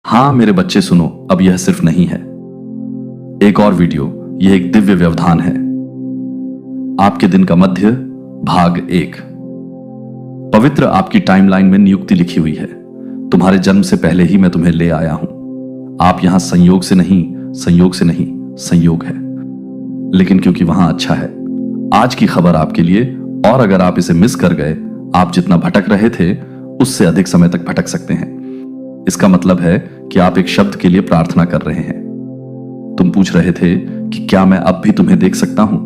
हाँ मेरे बच्चे सुनो, अब यह सिर्फ नहीं है एक और वीडियो, यह एक दिव्य व्यवधान है। आपके दिन का मध्य भाग 1। पवित्र आपकी टाइमलाइन में नियुक्ति लिखी हुई है। तुम्हारे जन्म से पहले ही मैं तुम्हें ले आया हूं। आप यहां संयोग से नहीं, संयोग है, लेकिन क्योंकि वहां अच्छा है। आज की खबर आपके लिए, और अगर आप इसे मिस कर गए, आप जितना भटक रहे थे उससे अधिक समय तक भटक सकते हैं। इसका मतलब है कि आप एक शब्द के लिए प्रार्थना कर रहे हैं। तुम पूछ रहे थे कि क्या मैं अब भी तुम्हें देख सकता हूं।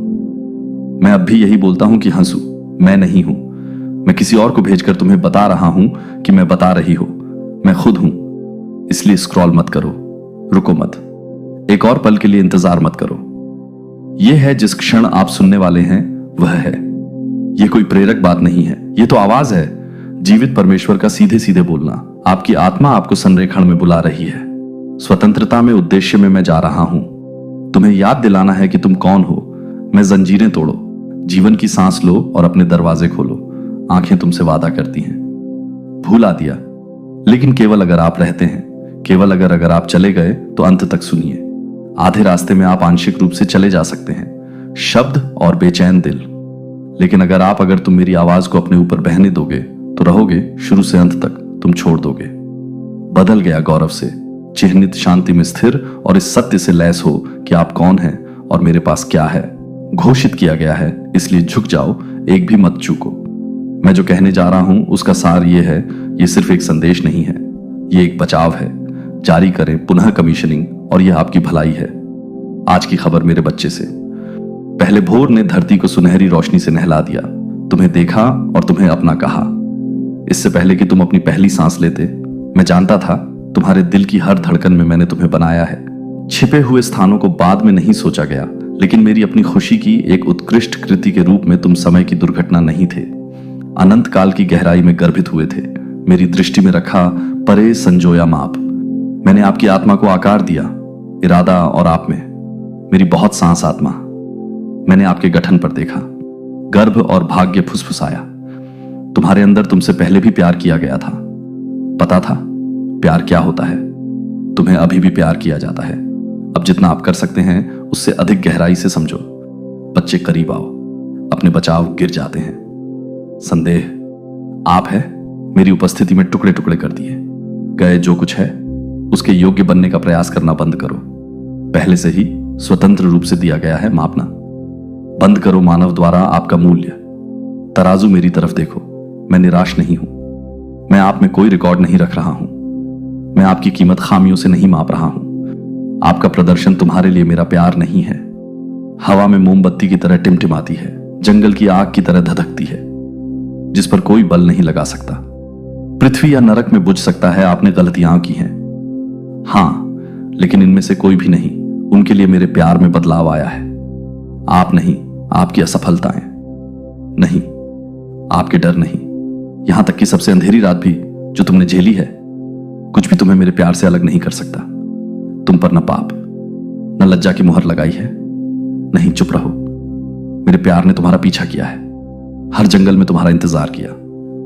मैं अब भी यही बोलता हूं कि हंसू, मैं नहीं हूं। मैं किसी और को भेजकर तुम्हें बता रहा हूं कि मैं बता रही हो, मैं खुद हूं। इसलिए स्क्रॉल मत करो, रुको मत, एक और पल के लिए इंतजार मत करो। यह है जिस क्षण आप सुनने वाले हैं, वह है। यह कोई प्रेरक बात नहीं है, यह तो आवाज है, जीवित परमेश्वर का सीधे सीधे बोलना। आपकी आत्मा आपको संरेखण में बुला रही है। स्वतंत्रता में, उद्देश्य में मैं जा रहा हूं। तुम्हें याद दिलाना है कि तुम कौन हो। मैं जंजीरें तोड़ो, जीवन की सांस लो और अपने दरवाजे खोलो। आंखें तुमसे वादा करती हैं। भूला दिया, लेकिन केवल अगर आप रहते हैं, केवल अगर आप चले गए तो अंत तक सुनिए। आधे रास्ते में आप आंशिक रूप से चले जा सकते हैं, शब्द और बेचैन दिल। लेकिन अगर तुम मेरी आवाज को अपने ऊपर बहने दोगे तो रहोगे शुरू से अंत तक, तुम छोड़ दोगे। बदल गया गौरव से, चिह्नित शांति में स्थिर और इस सत्य से लैस हो कि आप कौन हैं और मेरे पास क्या है। घोषित किया गया है, इसलिए झुक जाओ, एक भी मत चूको। मैं जो कहने जा रहा हूं उसका सार यह है, यह सिर्फ एक संदेश नहीं है, यह एक बचाव है। जारी करें पुनः कमीशनिंग, और यह आपकी भलाई है। आज की खबर मेरे बच्चे से। पहले भोर ने धरती को सुनहरी रोशनी से नहला दिया। तुम्हें देखा और तुम्हें अपना कहा। इससे पहले कि तुम अपनी पहली सांस लेते, मैं जानता था। तुम्हारे दिल की हर धड़कन में मैंने तुम्हें बनाया है। छिपे हुए स्थानों को बाद में नहीं सोचा गया, लेकिन मेरी अपनी खुशी की एक उत्कृष्ट कृति के रूप में तुम समय की दुर्घटना नहीं थे। अनंत काल की गहराई में गर्भित हुए थे। मेरी दृष्टि में रखा परे संजोया माप। मैंने आपकी आत्मा को आकार दिया, इरादा और आप में मेरी बहुत सांस आत्मा। मैंने आपके गठन पर देखा, गर्भ और भाग्य फुसफुसाया। तुम्हारे अंदर तुमसे पहले भी प्यार किया गया था। पता था प्यार क्या होता है। तुम्हें अभी भी प्यार किया जाता है। अब जितना आप कर सकते हैं उससे अधिक गहराई से समझो। बच्चे करीब आओ, अपने बचाव गिर जाते हैं। संदेह आप है, मेरी उपस्थिति में टुकड़े टुकड़े कर दिए गए। जो कुछ है उसके योग्य बनने का प्रयास करना बंद करो। पहले से ही स्वतंत्र रूप से दिया गया है मापना। बंद करो मानव द्वारा आपका मूल्य। तराजू मेरी तरफ देखो, मैं निराश नहीं हूं। मैं आप में कोई रिकॉर्ड नहीं रख रहा हूं। मैं आपकी कीमत खामियों से नहीं माप रहा हूं। आपका प्रदर्शन तुम्हारे लिए मेरा प्यार नहीं है। हवा में मोमबत्ती की तरह टिमटिमाती है, जंगल की आग की तरह धधकती है, जिस पर कोई बल नहीं लगा सकता। पृथ्वी या नरक में बुझ सकता है आपने गलतियां की हैं, हां, लेकिन इनमें से कोई भी नहीं। उनके लिए मेरे प्यार में बदलाव आया है। आप नहीं, आपकी असफलताएं नहीं, आपके डर नहीं, यहां तक कि सबसे अंधेरी रात भी जो तुमने झेली है, कुछ भी तुम्हें मेरे प्यार से अलग नहीं कर सकता। तुम पर न पाप न लज्जा की मुहर लगाई है। नहीं, चुप रहो। मेरे प्यार ने तुम्हारा पीछा किया है। हर जंगल में तुम्हारा इंतजार किया,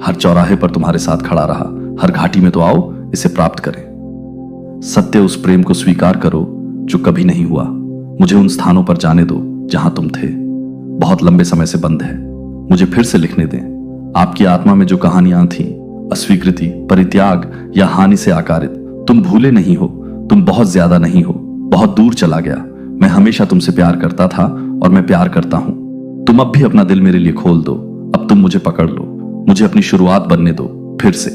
हर चौराहे पर तुम्हारे साथ खड़ा रहा। हर घाटी में तो आओ, इसे प्राप्त करें। सत्य उस प्रेम को स्वीकार करो जो कभी नहीं हुआ। मुझे उन स्थानों पर जाने दो जहां तुम थे। बहुत लंबे समय से बंद है। मुझे फिर से लिखने दें। आपकी आत्मा में जो कहानियां थीं, अस्वीकृति, परित्याग या हानि से आकारित, तुम भूले नहीं हो। तुम बहुत ज्यादा नहीं हो, बहुत दूर चला गया। मैं हमेशा तुमसे प्यार करता था और मैं प्यार करता हूं। तुम अब भी अपना दिल मेरे लिए खोल दो। अब तुम मुझे पकड़ लो, मुझे अपनी शुरुआत बनने दो फिर से।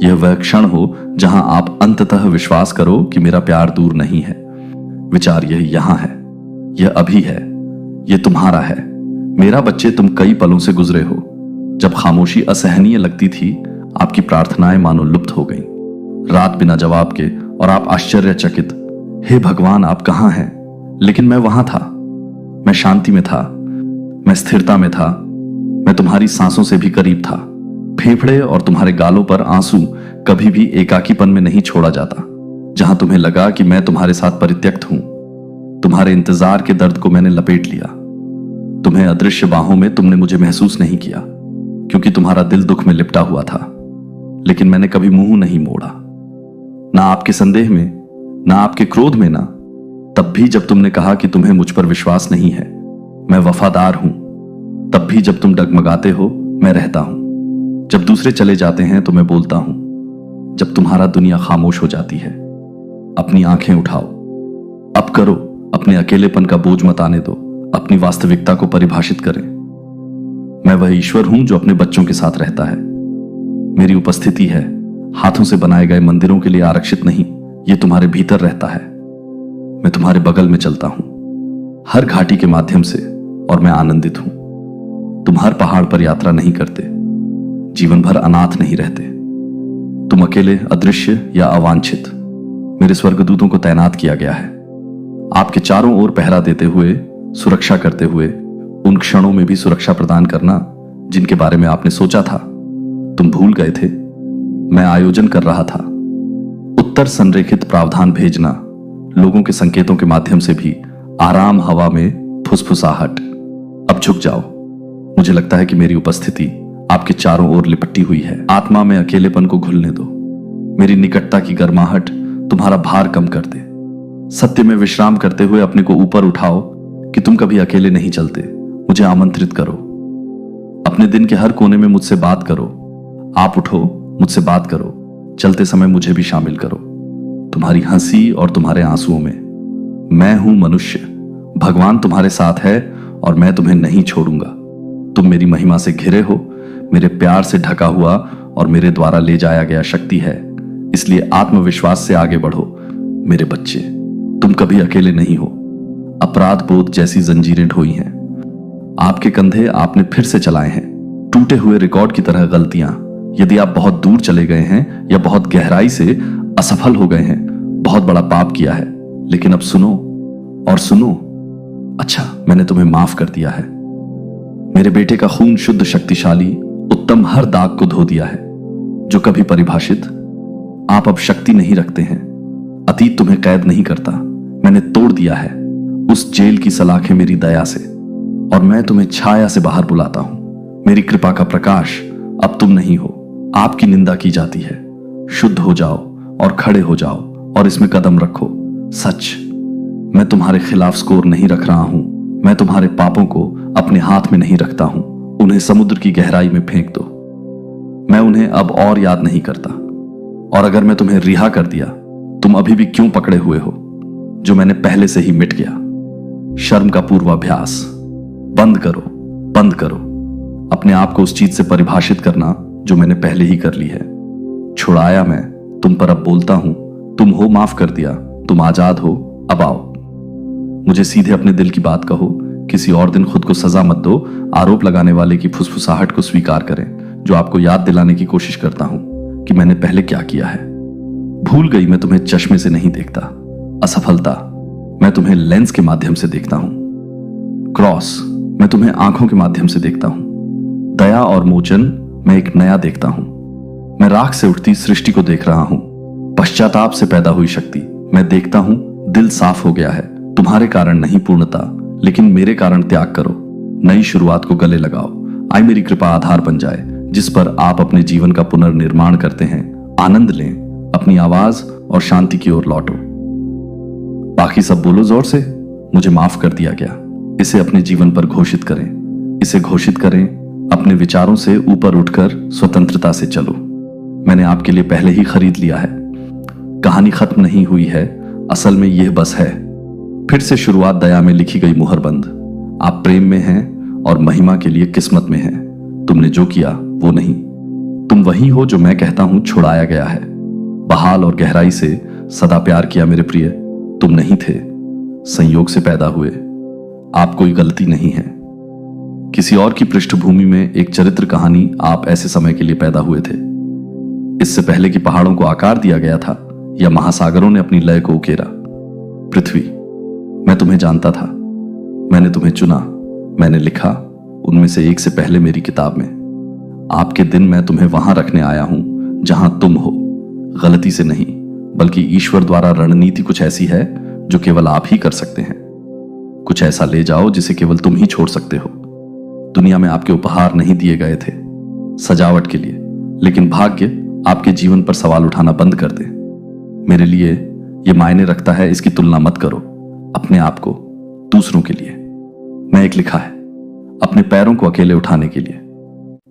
यह वह क्षण हो जहां आप अंततः विश्वास करो कि मेरा प्यार दूर नहीं है। विचार यह यहां है, यह अभी है, यह तुम्हारा है। मेरा बच्चे, तुम कई पलों से गुजरे हो जब खामोशी असहनीय लगती थी। आपकी प्रार्थनाएं मानो लुप्त हो गईं। रात बिना जवाब के, और आप आश्चर्यचकित, हे भगवान आप कहां हैं? लेकिन मैं वहां था। मैं शांति में था, मैं स्थिरता में था, मैं तुम्हारी सांसों से भी करीब था। फेफड़े और तुम्हारे गालों पर आंसू कभी भी एकाकीपन में नहीं छोड़ा जाता। जहां तुम्हें लगा कि मैं तुम्हारे साथ परित्यक्त हूं, तुम्हारे इंतजार के दर्द को मैंने लपेट लिया। तुम्हें अदृश्य बाहों में तुमने मुझे महसूस नहीं किया, क्योंकि तुम्हारा दिल दुख में लिपटा हुआ था। लेकिन मैंने कभी मुंह नहीं मोड़ा। ना आपके संदेह में, ना आपके क्रोध में, ना तब भी जब तुमने कहा कि तुम्हें मुझ पर विश्वास नहीं है। मैं वफादार हूं। तब भी जब तुम डगमगाते हो, मैं रहता हूं। जब दूसरे चले जाते हैं तो मैं बोलता हूं। जब तुम्हारा दुनिया खामोश हो जाती है, अपनी आंखें उठाओ। अब करो, अपने अकेलेपन का बोझ मत आने दो। अपनी वास्तविकता को परिभाषित करें। मैं वह ईश्वर हूं जो अपने बच्चों के साथ रहता है। मेरी उपस्थिति है हाथों से बनाए गए मंदिरों के लिए आरक्षित नहीं, ये तुम्हारे भीतर रहता है। मैं तुम्हारे बगल में चलता हूं, हर घाटी के माध्यम से, और मैं आनंदित हूं। तुम हर पहाड़ पर यात्रा नहीं करते, जीवन भर अनाथ नहीं रहते। तुम अकेले, अदृश्य या अवांछित, मेरे स्वर्गदूतों को तैनात किया गया है आपके चारों ओर पहरा देते हुए, सुरक्षा करते हुए, उन क्षणों में भी सुरक्षा प्रदान करना जिनके बारे में आपने सोचा था। तुम भूल गए थे। मैं आयोजन कर रहा था। उत्तर संरेखित प्रावधान भेजना, लोगों के संकेतों के माध्यम से भी आराम हवा में फुसफुसाहट। अब झुक जाओ। मुझे लगता है कि मेरी उपस्थिति आपके चारों ओर लिपटी हुई है। आत्मा में अकेलेपन को घुलने दो। मेरी निकटता की गर्माहट तुम्हारा भार कम कर दे। सत्य में विश्राम करते हुए अपने को ऊपर उठाओ कि तुम कभी अकेले नहीं चलते। मुझे आमंत्रित करो। अपने दिन के हर कोने में मुझसे बात करो। आप उठो, मुझसे बात करो। चलते समय मुझे भी शामिल करो, तुम्हारी हंसी और तुम्हारे आंसुओं में। मैं हूं मनुष्य, भगवान तुम्हारे साथ है और मैं तुम्हें नहीं छोड़ूंगा। तुम मेरी महिमा से घिरे हो, मेरे प्यार से ढका हुआ और मेरे द्वारा ले जाया गया शक्ति है। इसलिए आत्मविश्वास से आगे बढ़ो मेरे बच्चे। तुम कभी अकेले नहीं हो। अपराध बोध जैसी जंजीरें ढोई हैं आपके कंधे, आपने फिर से चलाए हैं। टूटे हुए रिकॉर्ड की तरह गलतियां। यदि आप बहुत दूर चले गए हैं या बहुत गहराई से असफल हो गए हैं, बहुत बड़ा पाप किया है, लेकिन अब सुनो और सुनो। अच्छा, मैंने तुम्हें माफ कर दिया है। मेरे बेटे का खून शुद्ध, शक्तिशाली, उत्तम हर दाग को धो दिया है जो कभी परिभाषित। आप अब शक्ति नहीं रखते हैं। अतीत तुम्हें कैद नहीं करता। मैंने तोड़ दिया है उस जेल की सलाखें मेरी दया से, और मैं तुम्हें छाया से बाहर बुलाता हूं। मेरी कृपा का प्रकाश अब तुम नहीं हो। आपकी निंदा की जाती है। शुद्ध हो जाओ और खड़े हो जाओ और इसमें कदम रखो। सच, मैं तुम्हारे खिलाफ स्कोर नहीं रख रहा हूं। मैं तुम्हारे पापों को अपने हाथ में नहीं रखता हूं। उन्हें समुद्र की गहराई में फेंक दो। मैं उन्हें अब और याद नहीं करता। और अगर मैं तुम्हें रिहा कर दिया, तुम अभी भी क्यों पकड़े हुए हो जो मैंने पहले से ही मिट गया। शर्म का पूर्वाभ्यास बंद करो, बंद करो। अपने आप को उस चीज से परिभाषित करना जो मैंने पहले ही कर ली है। छुड़ाया मैं, तुम पर अब बोलता हूं। तुम हो माफ कर दिया, तुम आजाद हो। अब आओ, मुझे सीधे अपने दिल की बात कहो। किसी और दिन खुद को सजा मत दो। आरोप लगाने वाले की फुसफुसाहट को स्वीकार करें, जो आपको याद दिलाने की कोशिश करता हूं कि मैंने पहले क्या किया है। भूल गई, मैं तुम्हें चश्मे से नहीं देखता। असफलता, मैं तुम्हें लेंस के माध्यम से देखता हूं। क्रॉस, मैं तुम्हें आंखों के माध्यम से देखता हूं। दया और मोचन, मैं एक नया देखता हूं। मैं राख से उठती सृष्टि को देख रहा हूं। पश्चाताप से पैदा हुई शक्ति, मैं देखता हूं। दिल साफ हो गया है। तुम्हारे कारण नहीं पूर्णता, लेकिन मेरे कारण त्याग करो। नई शुरुआत को गले लगाओ। आए मेरी कृपा आधार बन जाए, जिस पर आप अपने जीवन का पुनर्निर्माण करते हैं। आनंद लें, अपनी आवाज और शांति की ओर लौटो। बाकी सब बोलो जोर से। मुझे माफ कर दिया गया। इसे अपने जीवन पर घोषित करें। इसे घोषित करें। अपने विचारों से ऊपर उठकर स्वतंत्रता से चलो। मैंने आपके लिए पहले ही खरीद लिया है। कहानी खत्म नहीं हुई है, असल में यह बस है। फिर से शुरुआत दया में लिखी गई मुहरबंद। आप प्रेम में हैं और महिमा के लिए किस्मत में हैं। तुमने जो किया वो नहीं, तुम वही हो जो मैं कहता हूं छुड़ाया गया है। बहाल और गहराई से सदा प्यार किया मेरे प्रिय। तुम नहीं थे, संयोग से पैदा हुए। आप कोई गलती नहीं है। किसी और की पृष्ठभूमि में एक चरित्र कहानी, आप ऐसे समय के लिए पैदा हुए थे। इससे पहले कि पहाड़ों को आकार दिया गया था या महासागरों ने अपनी लय को उकेरा। पृथ्वी, मैं तुम्हें जानता था। मैंने तुम्हें चुना, मैंने लिखा उनमें से एक से पहले मेरी किताब में। आपके दिन मैं तुम्हें वहां रखने आया हूं जहां तुम हो। गलती से नहीं, बल्कि ईश्वर द्वारा रणनीति कुछ ऐसी है जो केवल आप ही कर सकते हैं। कुछ ऐसा ले जाओ जिसे केवल तुम ही छोड़ सकते हो। दुनिया में आपके उपहार नहीं दिए गए थे सजावट के लिए, लेकिन भाग्य आपके जीवन पर सवाल उठाना बंद कर दे। मेरे लिए यह मायने रखता है, इसकी तुलना मत करो अपने आप को दूसरों के लिए। मैं एक लिखा है अपने पैरों को अकेले उठाने के लिए।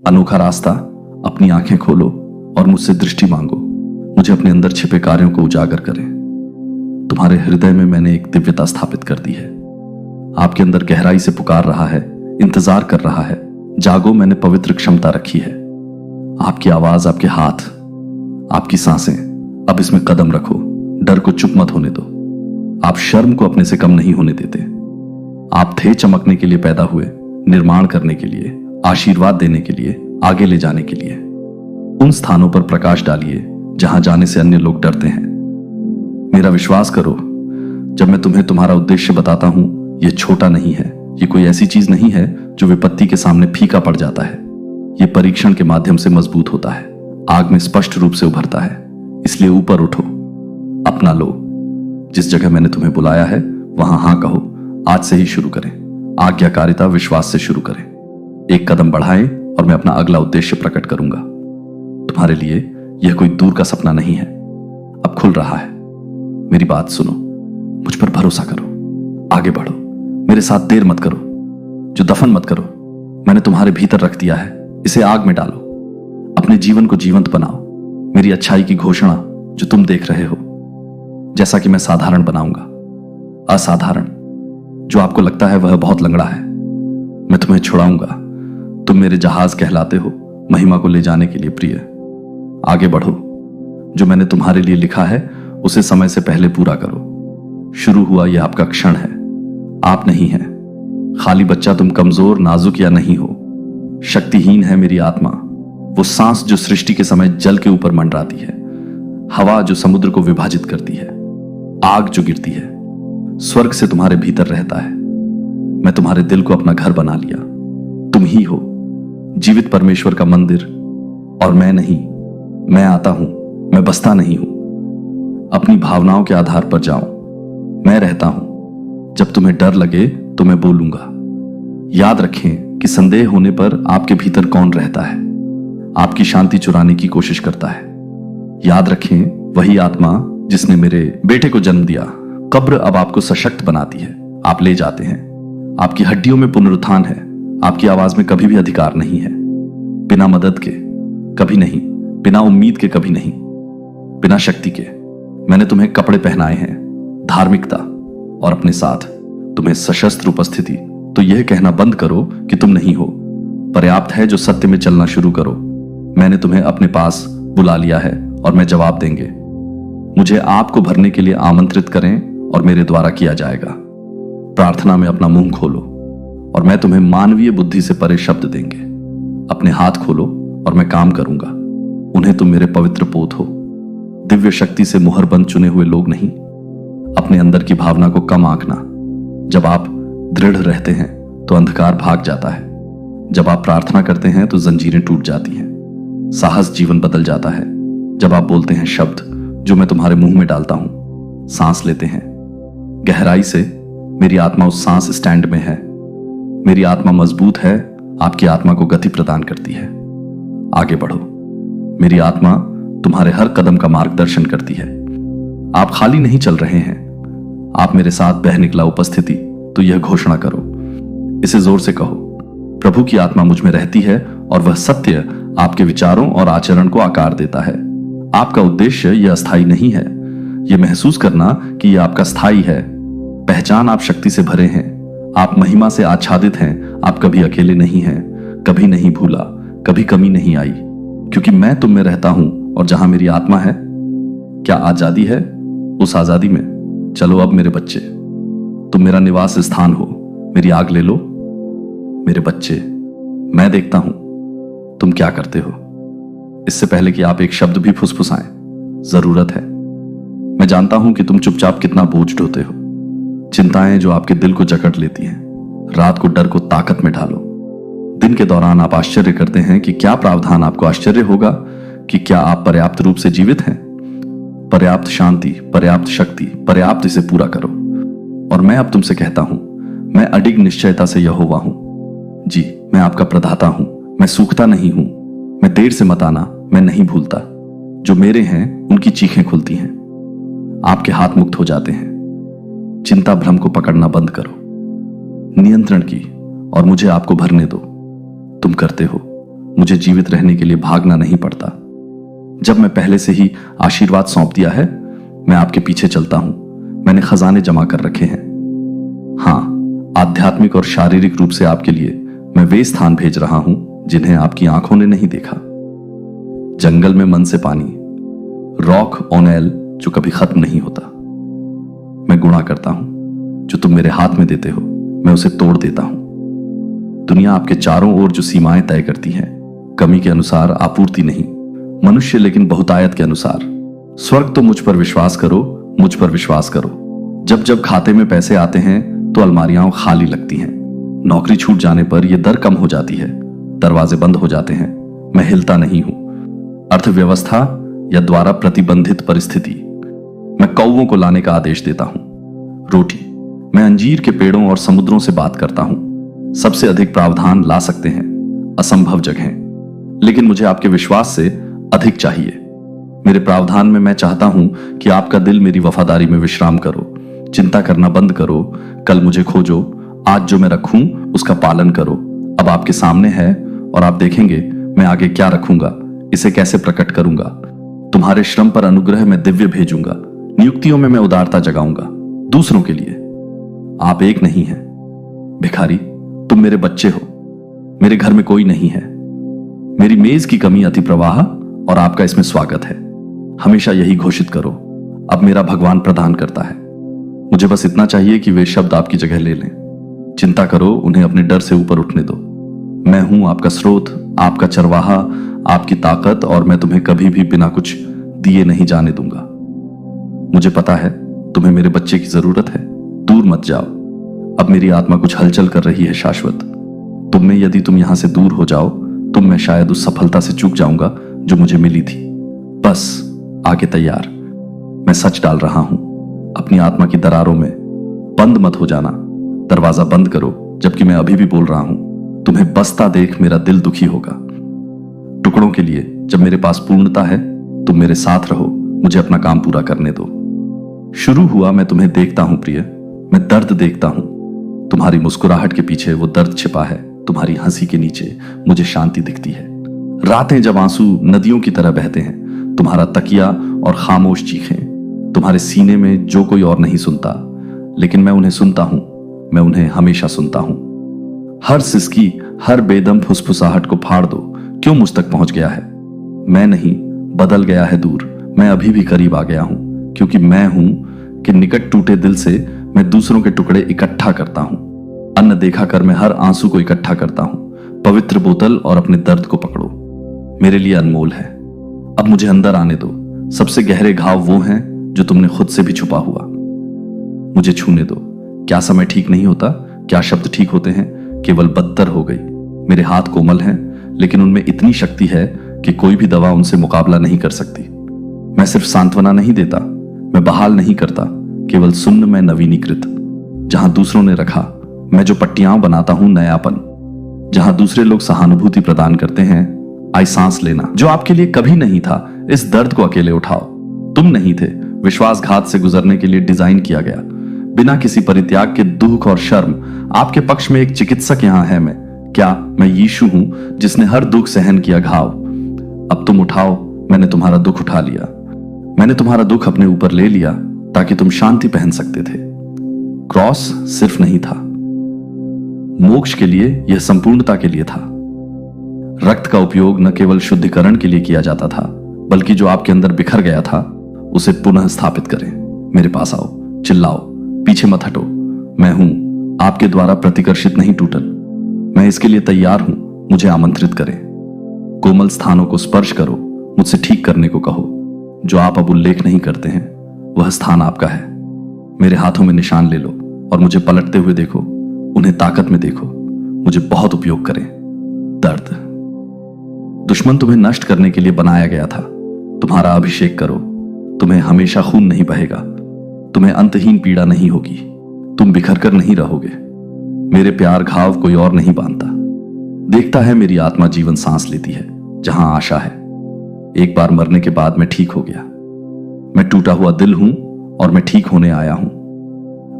अनोखा रास्ता, अपनी आंखें खोलो और मुझसे दृष्टि मांगो। मुझे अपने अंदर छिपे कार्यों को उजागर करें। तुम्हारे हृदय में मैंने एक दिव्यता स्थापित कर दी है। आपके अंदर गहराई से पुकार रहा है, इंतजार कर रहा है। जागो, मैंने पवित्र क्षमता रखी है। आपकी आवाज, आपके हाथ, आपकी सांसें, अब इसमें कदम रखो। डर को चुप मत होने दो। आप शर्म को अपने से कम नहीं होने देते। आप थे चमकने के लिए पैदा हुए, निर्माण करने के लिए, आशीर्वाद देने के लिए, आगे ले जाने के लिए। उन स्थानों पर प्रकाश डालिए जहां जाने से अन्य लोग डरते हैं। मेरा विश्वास करो, जब मैं तुम्हें तुम्हारा उद्देश्य बताता हूं, यह छोटा नहीं है। यह कोई ऐसी चीज नहीं है जो विपत्ति के सामने फीका पड़ जाता है। यह परीक्षण के माध्यम से मजबूत होता है, आग में स्पष्ट रूप से उभरता है। इसलिए ऊपर उठो, अपना लो। जिस जगह मैंने तुम्हें बुलाया है वहां हां कहो। आज से ही शुरू करें। आज्ञाकारिता विश्वास से शुरू करें। एक कदम बढ़ाएं और मैं अपना अगला उद्देश्य प्रकट करूंगा। तुम्हारे लिए यह कोई दूर का सपना नहीं है, अब खुल रहा है। मेरी बात सुनो, मुझ पर भरोसा करो, आगे बढ़ो। मेरे साथ देर मत करो, जो दफन मत करो। मैंने तुम्हारे भीतर रख दिया है, इसे आग में डालो। अपने जीवन को जीवंत बनाओ। मेरी अच्छाई की घोषणा जो तुम देख रहे हो, जैसा कि मैं साधारण बनाऊंगा असाधारण। जो आपको लगता है वह बहुत लंगड़ा है, मैं तुम्हें छुड़ाऊंगा। तुम मेरे जहाज कहलाते हो, महिमा को ले जाने के लिए प्रिय। आगे बढ़ो। जो मैंने तुम्हारे लिए लिखा है उसे समय से पहले पूरा करो। शुरू हुआ यह आपका क्षण है, आप नहीं हैं खाली बच्चा। तुम कमजोर, नाजुक या नहीं हो, शक्तिहीन है मेरी आत्मा। वो सांस जो सृष्टि के समय जल के ऊपर मंडराती है, हवा जो समुद्र को विभाजित करती है, आग जो गिरती है, स्वर्ग से तुम्हारे भीतर रहता है। मैं तुम्हारे दिल को अपना घर बना लिया। तुम ही हो जीवित परमेश्वर का मंदिर, और मैं नहीं। मैं आता हूं, मैं बसता नहीं हूं। अपनी भावनाओं के आधार पर जाओ। मैं रहता हूं। जब तुम्हें डर लगे तो मैं बोलूंगा। याद रखें कि संदेह होने पर आपके भीतर कौन रहता है, आपकी शांति चुराने की कोशिश करता है। याद रखें, वही आत्मा जिसने मेरे बेटे को जन्म दिया, कब्र अब आपको सशक्त बनाती है। आप ले जाते हैं। आपकी हड्डियों में पुनरुत्थान है। आपकी आवाज में कभी भी अधिकार नहीं है। बिना मदद के कभी नहीं, बिना उम्मीद के कभी नहीं, बिना शक्ति के। मैंने तुम्हें कपड़े पहनाए हैं, धार्मिकता, और अपने साथ तुम्हें सशस्त्र उपस्थिति। तो यह कहना बंद करो कि तुम नहीं हो। पर्याप्त है जो सत्य में चलना शुरू करो। मैंने तुम्हें अपने पास बुला लिया है और मैं जवाब देंगे। मुझे आपको भरने के लिए आमंत्रित करें और मेरे द्वारा किया जाएगा। प्रार्थना में अपना मुंह खोलो और मैं तुम्हें मानवीय बुद्धि से परे शब्द देंगे। अपने हाथ खोलो और मैं काम करूंगा। उन्हें तुम मेरे पवित्र पोत हो। दिव्य शक्ति से मुहरबंद चुने हुए लोग नहीं। अपने अंदर की भावना को कम आंकना। जब आप दृढ़ रहते हैं तो अंधकार भाग जाता है। जब आप प्रार्थना करते हैं तो जंजीरें टूट जाती हैं। साहस जीवन बदल जाता है। जब आप बोलते हैं शब्द जो मैं तुम्हारे मुंह में डालता हूं, सांस लेते हैं गहराई से। मेरी आत्मा उस सांस स्टैंड में है। मेरी आत्मा मजबूत है, आपकी आत्मा को गति प्रदान करती है। आगे बढ़ो। मेरी आत्मा तुम्हारे हर कदम का मार्गदर्शन करती है। आप खाली नहीं चल रहे हैं, आप मेरे साथ बह निकला उपस्थिति। तो यह घोषणा करो, इसे जोर से कहो, प्रभु की आत्मा मुझ में रहती है और वह सत्य आपके विचारों और आचरण को आकार देता है। आपका उद्देश्य यह अस्थायी नहीं है। यह महसूस करना कि यह आपका स्थायी है। पहचान, आप शक्ति से भरे हैं, आप महिमा से आच्छादित हैं। आप कभी अकेले नहीं हैं, कभी नहीं भूला, कभी कमी नहीं आई, क्योंकि मैं तुम में रहता हूं और जहां मेरी आत्मा है। क्या आजादी है? उस आजादी में चलो अब मेरे बच्चे। तुम मेरा निवास स्थान हो। मेरी आग ले लो। मेरे बच्चे, मैं देखता हूं तुम क्या करते हो। इससे पहले कि आप एक शब्द भी फुसफुसाएं, जरूरत है। मैं जानता हूं कि तुम चुपचाप कितना बोझ ढोते हो। चिंताएं जो आपके दिल को जकड़ लेती हैं। रात को डर को ताकत में ढालो। दिन के दौरान आप आश्चर्य करते हैं कि क्या प्रावधान। आपको आश्चर्य होगा कि क्या आप पर्याप्त रूप से जीवित हैं। पर्याप्त शांति, पर्याप्त शक्ति, पर्याप्त, इसे पूरा करो। और मैं अब तुमसे कहता हूं, मैं अडिग निश्चयता से यहोवा हूं। जी, मैं आपका प्रदाता हूं। मैं सूखता नहीं हूं। मैं देर से मत आना, मैं नहीं भूलता। जो मेरे हैं उनकी चीखें खुलती हैं। आपके हाथ मुक्त हो जाते हैं। चिंता भ्रम को पकड़ना बंद करो, नियंत्रण की, और मुझे आपको भरने दो। तुम करते हो, मुझे जीवित रहने के लिए भागना नहीं पड़ता। जब मैं पहले से ही आशीर्वाद सौंप दिया है, मैं आपके पीछे चलता हूं। मैंने खजाने जमा कर रखे हैं। हां, आध्यात्मिक और शारीरिक रूप से आपके लिए मैं वे स्थान भेज रहा हूं जिन्हें आपकी आंखों ने नहीं देखा। जंगल में मन से पानी, रॉक ऑन एल जो कभी खत्म नहीं होता। मैं गुणा करता हूं, जो तुम मेरे हाथ में देते हो मैं उसे तोड़ देता हूं। दुनिया आपके चारों ओर जो सीमाएं तय करती है, कमी के अनुसार आपूर्ति नहीं, मनुष्य लेकिन बहुतायत के अनुसार। स्वर्ग तो मुझ पर विश्वास करो, मुझ पर विश्वास करो। जब जब खाते में पैसे आते हैं तो अलमारियां खाली लगती हैं। नौकरी छूट जाने पर यह दर कम हो जाती है, दरवाजे बंद हो जाते हैं, मैं हिलता नहीं हूं। अर्थव्यवस्था या द्वारा प्रतिबंधित परिस्थिति, मैं कौवों को लाने का आदेश देता हूं। रोटी, मैं अंजीर के पेड़ों और समुद्रों से बात करता हूं। सबसे अधिक प्रावधान ला सकते हैं असंभव जगहें, लेकिन मुझे आपके विश्वास से अधिक चाहिए। मेरे प्रावधान में मैं चाहता हूं कि आपका दिल मेरी वफादारी में विश्राम करो। चिंता करना बंद करो, कल मुझे खोजो, आज जो मैं रखूं उसका पालन करो। अब आपके सामने है और आप देखेंगे मैं आगे क्या रखूंगा, इसे कैसे प्रकट करूंगा। तुम्हारे श्रम पर अनुग्रह में दिव्य भेजूंगा, नियुक्तियों में मैं उदारता जगाऊंगा दूसरों के लिए। आप एक नहीं हैं भिखारी, तुम मेरे बच्चे हो। मेरे घर में कोई नहीं है। मेरी मेज की कमी अति प्रवाह और आपका इसमें स्वागत है। हमेशा यही घोषित करो, अब मेरा भगवान प्रदान करता है। मुझे बस इतना चाहिए कि वे शब्द आपकी जगह ले लें। चिंता करो, उन्हें अपने डर से ऊपर उठने दो। मैं हूं आपका स्रोत, आपका चरवाहा, आपकी ताकत, और मैं तुम्हें कभी भी बिना कुछ दिए नहीं जाने दूंगा। मुझे पता है तुम्हें मेरे बच्चे की जरूरत है, दूर मत जाओ। अब मेरी आत्मा कुछ हलचल कर रही है शाश्वत। तुम में यदि तुम यहां से दूर हो जाओ तो मैं शायद उस सफलता से चूक जाऊंगा जो मुझे मिली थी। बस आगे तैयार, मैं सच डाल रहा हूं अपनी आत्मा की दरारों में। बंद मत हो जाना, दरवाजा बंद करो, जबकि मैं अभी भी बोल रहा हूं। तुम्हें बसता देख मेरा दिल दुखी होगा। टुकड़ों के लिए जब मेरे पास पूर्णता है, तुम मेरे साथ रहो, मुझे अपना काम पूरा करने दो। शुरू हुआ, मैं तुम्हें देखता हूं प्रिय, मैं दर्द देखता हूं। तुम्हारी मुस्कुराहट के पीछे वो दर्द छिपा है, तुम्हारी हंसी के नीचे मुझे शांति दिखती है। रातें जब आंसू नदियों की तरह बहते हैं, तुम्हारा तकिया और खामोश चीखें तुम्हारे सीने में जो कोई और नहीं सुनता, लेकिन मैं उन्हें सुनता हूं। मैं उन्हें हमेशा सुनता हूं। हर सिसकी, हर बेदम फुसफुसाहट को फाड़ दो। क्यों मुझ तक पहुंच गया है? मैं नहीं, बदल गया है दूर। मैं अभी भी करीब आ गया हूं, क्योंकि मैं हूं कि निकट टूटे दिल से मैं दूसरों के टुकड़े इकट्ठा करता हूं। अन्न देखा कर मैं हर आंसू को इकट्ठा करता हूं। पवित्र बोतल और अपने दर्द को पकड़ो, मेरे लिए अनमोल है। अब मुझे अंदर आने दो। सबसे गहरे घाव वो हैं जो तुमने खुद से भी छुपा हुआ। मुझे छूने दो। क्या समय ठीक नहीं होता? क्या शब्द ठीक होते हैं? केवल बदतर हो गई। मेरे हाथ कोमल हैं, लेकिन उनमें इतनी शक्ति है कि कोई भी दवा उनसे मुकाबला नहीं कर सकती। मैं सिर्फ सांत्वना नहीं देता, मैं बहाल नहीं करता, केवल सुन्न में नवीनीकृत। जहां दूसरों ने रखा, मैं जो पट्टियां बनाता हूं नयापन। जहां दूसरे लोग सहानुभूति प्रदान करते हैं, आई सांस लेना। जो आपके लिए कभी नहीं था, इस दर्द को अकेले उठाओ। तुम नहीं थे, विश्वासघात से गुजरने के लिए डिजाइन किया गया। बिना किसी परित्याग के दुख और शर्म, आपके पक्ष में एक चिकित्सक यहां है। मैं यीशु हूं जिसने हर दुख सहन किया घाव। अब तुम उठाओ, मैंने तुम्हारा दुख उठा लिया। मैंने तुम्हारा दुख अपने ऊपर ले लिया ताकि तुम शांति पहन सकते थे। क्रॉस सिर्फ नहीं था मोक्ष के लिए, यह संपूर्णता के लिए था। रक्त का उपयोग न केवल शुद्धिकरण के लिए किया जाता था, बल्कि जो आपके अंदर बिखर गया था उसे पुनः स्थापित करें। मेरे पास आओ, चिल्लाओ, पीछे मत हटो। मैं हूं, आपके द्वारा प्रतिकर्षित नहीं टूटल। मैं इसके लिए तैयार हूं, मुझे आमंत्रित करें। कोमल स्थानों को स्पर्श करो, मुझसे ठीक करने को कहो। जो आप अब उल्लेख नहीं करते हैं, वह स्थान आपका है। मेरे हाथों में निशान ले लो और मुझे पलटते हुए देखो। उन्हें ताकत में देखो, मुझे बहुत उपयोग करें। दर्द, दुश्मन तुम्हें नष्ट करने के लिए बनाया गया था। तुम्हारा अभिषेक करो, तुम्हें हमेशा खून नहीं बहेगा। तुम्हें अंतहीन पीड़ा नहीं होगी। तुम बिखर कर नहीं रहोगे। मेरे प्यार घाव कोई और नहीं बांधता। देखता है मेरी आत्मा जीवन सांस लेती है जहां आशा है। एक बार मरने के बाद मैं ठीक हो गया। मैं टूटा हुआ दिल हूं और मैं ठीक होने आया हूं।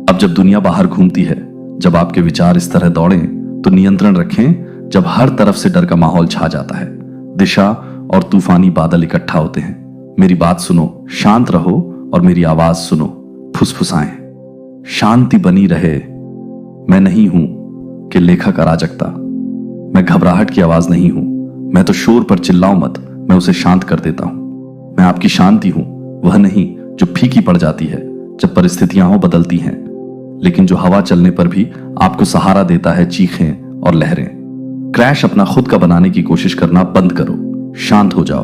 अब जब दुनिया बाहर घूमती है, जब आपके विचार इस तरह दौड़ें, तो नियंत्रण रखें। जब हर तरफ से डर का माहौल छा जाता है, दिशा और तूफानी बादल इकट्ठा होते हैं, मेरी बात सुनो, शांत रहो और मेरी आवाज सुनो। फुसफुसाएं, शांति बनी रहे। मैं नहीं हूं कि लेखक अराजकता, मैं घबराहट की आवाज नहीं हूं। मैं तो शोर पर चिल्लाऊं मत, मैं उसे शांत कर देता हूं। मैं आपकी शांति हूं, वह नहीं जो फीकी पड़ जाती है जब परिस्थितियां हो बदलती हैं, लेकिन जो हवा चलने पर भी आपको सहारा देता है चीखें और लहरें। क्रैश अपना खुद का बनाने की कोशिश करना बंद करो, शांत हो जाओ,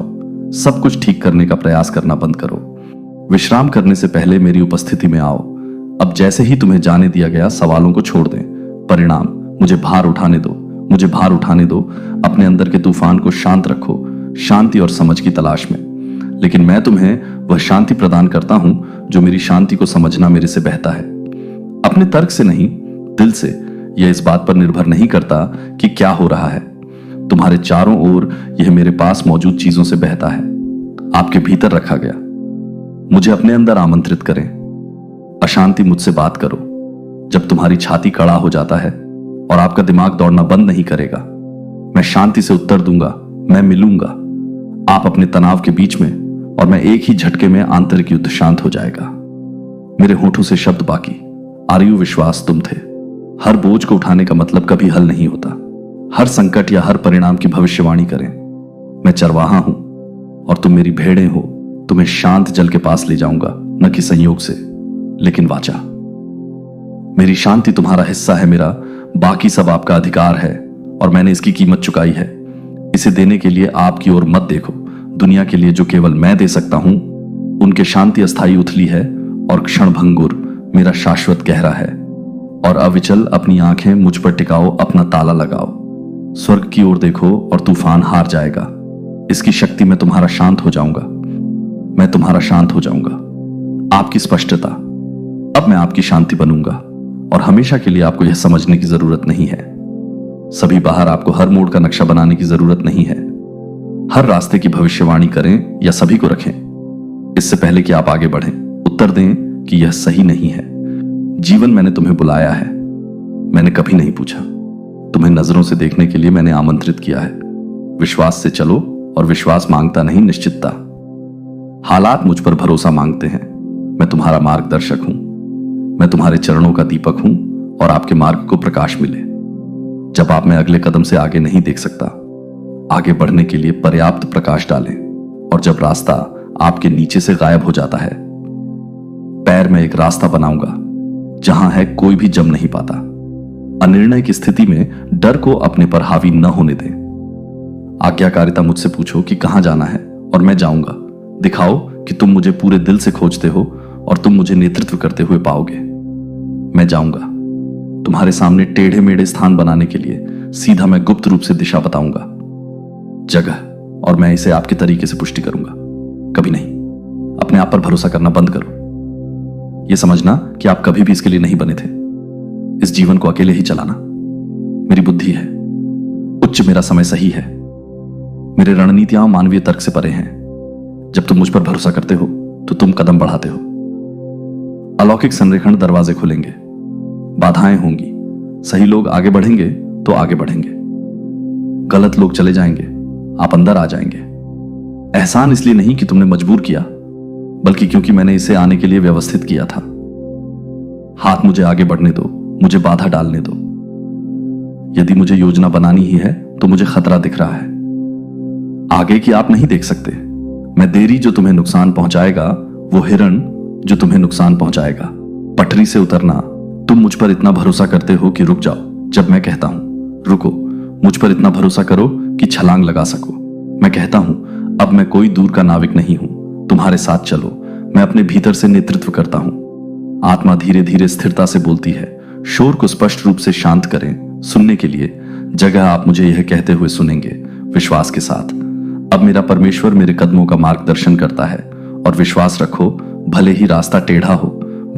सब कुछ ठीक करने का प्रयास करना बंद करो। विश्राम करने से पहले मेरी उपस्थिति में आओ। अब जैसे ही तुम्हें जाने दिया गया, सवालों को छोड़ दें। परिणाम, मुझे भार उठाने दो, मुझे भार उठाने दो। अपने अंदर के तूफान को शांत रखो, शांति और समझ की तलाश में। लेकिन मैं तुम्हें वह शांति प्रदान करता हूं जो मेरी शांति को समझना मेरे से बहता है। अपने तर्क से नहीं, दिल से। यह इस बात पर निर्भर नहीं करता कि क्या हो रहा है तुम्हारे चारों ओर, यह मेरे पास मौजूद चीजों से बहता है, आपके भीतर रखा गया। मुझे अपने अंदर आमंत्रित करें। अशांति मुझसे बात करो। जब तुम्हारी छाती कड़ा हो जाता है और आपका दिमाग दौड़ना बंद नहीं करेगा, मैं शांति से उत्तर दूंगा, मैं मिलूंगा। आप अपने तनाव के बीच में और मैं एक ही झटके में आंतरिक युद्ध शांत हो जाएगा। मेरे होठों से शब्द बाकी, आर्यु विश्वास तुम थे। हर बोझ को उठाने का मतलब कभी हल नहीं होता। हर संकट या हर परिणाम की भविष्यवाणी करें। मैं चरवाहा हूं और तुम मेरी भेड़ें हो। तुम्हें शांत जल के पास ले जाऊंगा, न कि संयोग से, लेकिन वाचा। मेरी शांति तुम्हारा हिस्सा है, मेरा बाकी सब आपका अधिकार है और मैंने इसकी कीमत चुकाई है। इसे देने के लिए आपकी ओर मत देखो। दुनिया के लिए जो केवल मैं दे सकता हूं, उनके शांति अस्थायी उथली है और क्षणभंगुर मेरा शाश्वत गहरा है। और अविचल अपनी आंखें मुझ पर टिकाओ, अपना ताला लगाओ। स्वर्ग की ओर देखो और तूफान हार जाएगा। इसकी शक्ति में तुम्हारा शांत हो जाऊंगा, मैं तुम्हारा शांत हो जाऊंगा। आपकी स्पष्टता, अब मैं आपकी शांति बनूंगा और हमेशा के लिए आपको यह समझने की जरूरत नहीं है। सभी बाहर आपको हर मोड़ का नक्शा बनाने की जरूरत नहीं है। हर रास्ते की भविष्यवाणी करें या सभी को रखें, इससे पहले कि आप आगे बढ़ें, उत्तर दें कि यह सही नहीं है। जीवन, मैंने तुम्हें बुलाया है, मैंने कभी नहीं पूछा। तुम्हें नजरों से देखने के लिए मैंने आमंत्रित किया है। विश्वास से चलो, और विश्वास मांगता नहीं, निश्चितता। हालात मुझ पर भरोसा मांगते हैं। मैं तुम्हारा मार्गदर्शक हूं, मैं तुम्हारे चरणों का दीपक हूं और आपके मार्ग को प्रकाश मिले। जब आप में अगले कदम से आगे नहीं देख सकता, आगे बढ़ने के लिए पर्याप्त प्रकाश डालें। और जब रास्ता आपके नीचे से गायब हो जाता है, पैर में एक रास्ता बनाऊंगा जहां है कोई भी जम नहीं पाता। अनिर्णय की स्थिति में डर को अपने पर हावी न होने दें। आज्ञाकारिता मुझसे पूछो कि कहां जाना है और मैं जाऊंगा। दिखाओ कि तुम मुझे पूरे दिल से खोजते हो और तुम मुझे नेतृत्व करते हुए पाओगे। मैं जाऊंगा तुम्हारे सामने टेढ़े मेढ़े स्थान बनाने के लिए। सीधा मैं गुप्त रूप से दिशा बताऊंगा, जगह, और मैं इसे आपके तरीके से पुष्टि करूंगा। कभी नहीं। अपने आप पर भरोसा करना बंद करो। यह समझना कि आप कभी भी इसके लिए नहीं बने थे। इस जीवन को अकेले ही चलाना मेरी बुद्धि है। उच्च मेरा समय सही है। मेरे रणनीतियां मानवीय तर्क से परे हैं। जब तुम मुझ पर भरोसा करते हो तो तुम कदम बढ़ाते हो। अलौकिक संरेखण दरवाजे खुलेंगे, बाधाएं होंगी। सही लोग आगे बढ़ेंगे तो आगे बढ़ेंगे, गलत लोग चले जाएंगे, आप अंदर आ जाएंगे। एहसान इसलिए नहीं कि तुमने मजबूर किया, बल्कि क्योंकि मैंने इसे आने के लिए व्यवस्थित किया था। हाथ मुझे आगे बढ़ने दो, मुझे बाधा डालने दो। यदि मुझे योजना बनानी ही है तो मुझे खतरा दिख रहा है। आगे की आप नहीं देख सकते। मैं देरी जो तुम्हें नुकसान पहुंचाएगा, वो हिरण जो तुम्हें नुकसान पहुंचाएगा। पटरी से उतरना। तुम मुझ पर इतना भरोसा करते हो कि रुक जाओ जब मैं कहता हूं रुको। मुझ पर इतना भरोसा करो कि छलांग लगा सको। मैं कहता हूं अब मैं कोई दूर का नाविक नहीं हूं, तुम्हारे साथ चलो। मैं अपने भीतर से नेतृत्व करता हूं। आत्मा धीरे धीरे स्थिरता से बोलती है। शोर को स्पष्ट रूप से शांत करें। सुनने के लिए जगह आप मुझे यह कहते हुए सुनेंगे, विश्वास के साथ। अब मेरा परमेश्वर मेरे कदमों का मार्गदर्शन करता है। और विश्वास रखो, भले ही रास्ता टेढ़ा हो,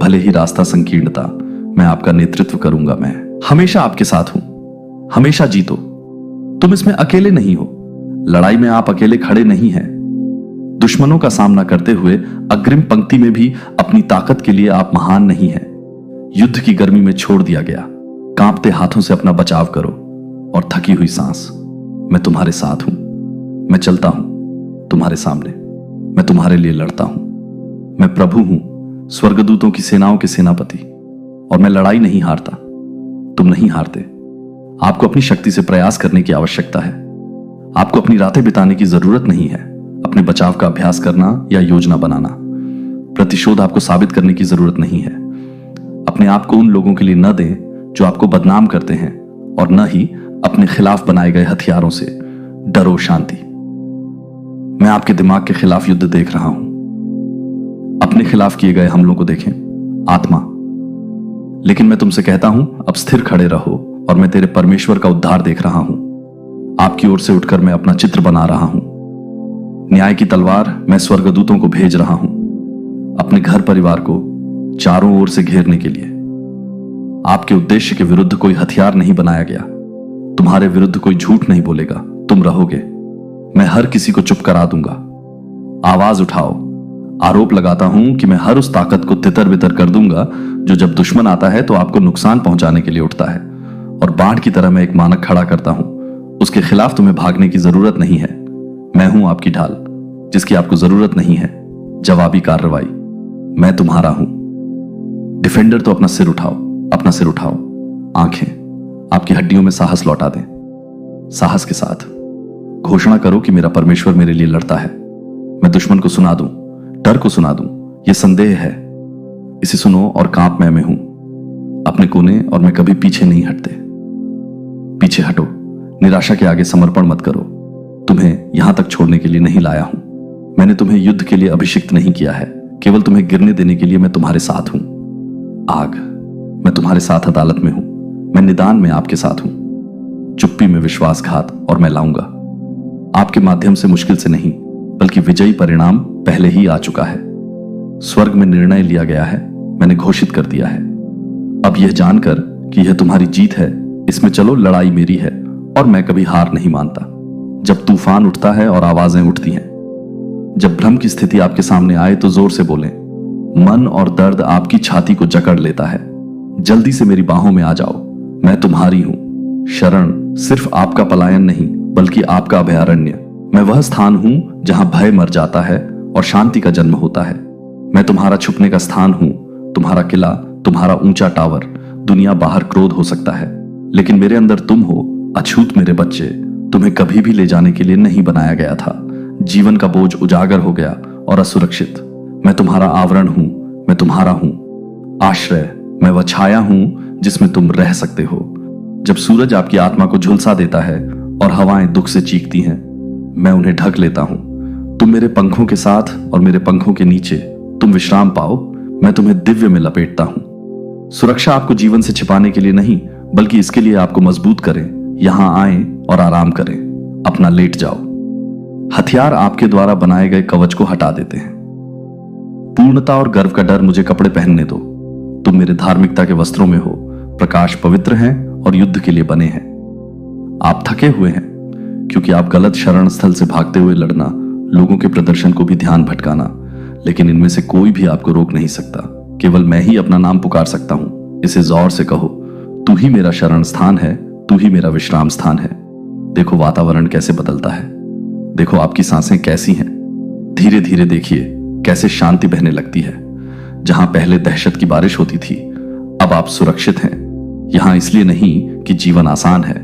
भले ही रास्ता संकीर्णता, मैं आपका नेतृत्व करूंगा। मैं हमेशा आपके साथ हूं। हमेशा जीतो। तुम इसमें अकेले नहीं हो। लड़ाई में आप अकेले खड़े नहीं हैं। दुश्मनों का सामना करते हुए अग्रिम पंक्ति में भी अपनी ताकत के लिए आप महान नहीं हैं। युद्ध की गर्मी में छोड़ दिया गया। कांपते हाथों से अपना बचाव करो और थकी हुई सांस। मैं तुम्हारे साथ हूं। मैं चलता हूं तुम्हारे सामने। मैं तुम्हारे लिए लड़ता हूं। मैं प्रभु हूं, स्वर्गदूतों की सेनाओं के सेनापति, और मैं लड़ाई नहीं हारता। तुम नहीं हारते। आपको अपनी शक्ति से प्रयास करने की आवश्यकता है। आपको अपनी रातें बिताने की जरूरत नहीं है अपने बचाव का अभ्यास करना या योजना बनाना। प्रतिशोध आपको साबित करने की जरूरत नहीं है। अपने आप को उन लोगों के लिए न दें जो आपको बदनाम करते हैं, और न ही अपने खिलाफ बनाए गए हथियारों से डरो। शांति। मैं आपके दिमाग के खिलाफ युद्ध देख रहा हूं। अपने खिलाफ किए गए हमलों को देखें, आत्मा। लेकिन मैं तुमसे कहता हूं, अब स्थिर खड़े रहो, और मैं तेरे परमेश्वर का उद्धार देख रहा हूं। आपकी ओर से उठकर मैं अपना चित्र बना रहा हूं। न्याय की तलवार मैं स्वर्गदूतों को भेज रहा हूं अपने घर परिवार को चारों ओर से घेरने के लिए। आपके उद्देश्य के विरुद्ध कोई हथियार नहीं बनाया गया। तुम्हारे विरुद्ध कोई झूठ नहीं बोलेगा। तुम रहोगे। मैं हर किसी को चुप करा दूंगा। आवाज उठाओ। आरोप लगाता हूं कि मैं हर उस ताकत को तितर बितर कर दूंगा जो जब दुश्मन आता है तो आपको नुकसान पहुंचाने के लिए उठता है। और बाढ़ की तरह मैं एक मानक खड़ा करता हूं। उसके खिलाफ तुम्हें भागने की जरूरत नहीं है। मैं हूं आपकी ढाल, जिसकी आपको जरूरत नहीं है। जवाबी कार्रवाई। मैं तुम्हारा हूं। डिफेंडर तो अपना सिर उठाओ, अपना सिर उठाओ। आंखें आपकी हड्डियों में साहस लौटा दें। साहस के साथ घोषणा करो कि मेरा परमेश्वर मेरे लिए लड़ता है। मैं दुश्मन को सुना दूं, डर को सुना दूं। यह संदेह है। इसे सुनो और कांप मैं हूं अपने कोने, और मैं कभी पीछे नहीं हटते। पीछे हटो। निराशा के आगे समर्पण मत करो। तुम्हें यहां तक छोड़ने के लिए नहीं लाया हूं। मैंने तुम्हें युद्ध के लिए अभिषिक्त नहीं किया है, केवल तुम्हें गिरने देने के लिए। मैं तुम्हारे साथ हूं। आग, मैं तुम्हारे साथ अदालत में हूं। मैं निदान में आपके साथ हूं। चुप्पी में विश्वासघात, और मैं लाऊंगा। आपके माध्यम से मुश्किल से नहीं, बल्कि विजयी परिणाम पहले ही आ चुका है। स्वर्ग में निर्णय लिया गया है। मैंने घोषित कर दिया है। अब यह जानकर कि यह तुम्हारी जीत है, इसमें चलो। लड़ाई मेरी है और मैं कभी हार नहीं मानता। जब तूफान उठता है और आवाजें उठती हैं, जब भ्रम की स्थिति आपके सामने आए तो जोर से बोलें। मन और दर्द आपकी छाती को जकड़ लेता है। जल्दी से मेरी बाहों में आ जाओ। मैं तुम्हारी हूं। शरण सिर्फ आपका पलायन नहीं, बल्कि आपका अभयारण्य। मैं वह स्थान हूं जहां भय मर जाता है और शांति का जन्म होता है। मैं तुम्हारा छुपने का स्थान हूं, तुम्हारा किला, तुम्हारा ऊंचा टावर। दुनिया बाहर क्रोध हो सकता है, लेकिन मेरे अंदर तुम हो, अछूत मेरे बच्चे। तुम्हें कभी भी ले जाने के लिए नहीं बनाया गया था। जीवन का बोझ उजागर हो गया और असुरक्षित। मैं तुम्हारा आवरण हूं, मैं तुम्हारा हूं आश्रय। मैं वह छाया हूं जिसमें तुम रह सकते हो। जब सूरज आपकी आत्मा को झुलसा देता है और हवाएं दुख से चीखती हैं, मैं उन्हें ढक लेता हूं। तुम मेरे पंखों के साथ और मेरे पंखों के नीचे तुम विश्राम पाओ। मैं तुम्हें दिव्य में लपेटता हूं। सुरक्षा आपको जीवन से छिपाने के लिए नहीं, बल्कि इसके लिए आपको मजबूत करें। यहां आए और आराम करें। अपना लेट जाओ। हथियार आपके द्वारा बनाए गए कवच को हटा देते हैं। पूर्णता और गर्व का डर मुझे कपड़े पहनने दो। तुम मेरे धार्मिकता के वस्त्रों में हो। प्रकाश पवित्र हैं और युद्ध के लिए बने हैं। आप थके हुए हैं क्योंकि आप गलत शरण स्थल से भागते हुए लड़ना, लोगों के प्रदर्शन को भी ध्यान भटकाना, लेकिन इनमें से कोई भी आपको रोक नहीं सकता। केवल मैं ही अपना नाम पुकार सकता हूं। इसे जोर से कहो, तू ही मेरा शरण स्थान है, तू ही मेरा विश्राम स्थान है। देखो वातावरण कैसे बदलता है। देखो आपकी सांसें कैसी हैं। धीरे धीरे देखिए कैसे शांति बहने लगती है। जहां पहले दहशत की बारिश होती थी, अब आप सुरक्षित हैं। यहां इसलिए नहीं कि जीवन आसान है,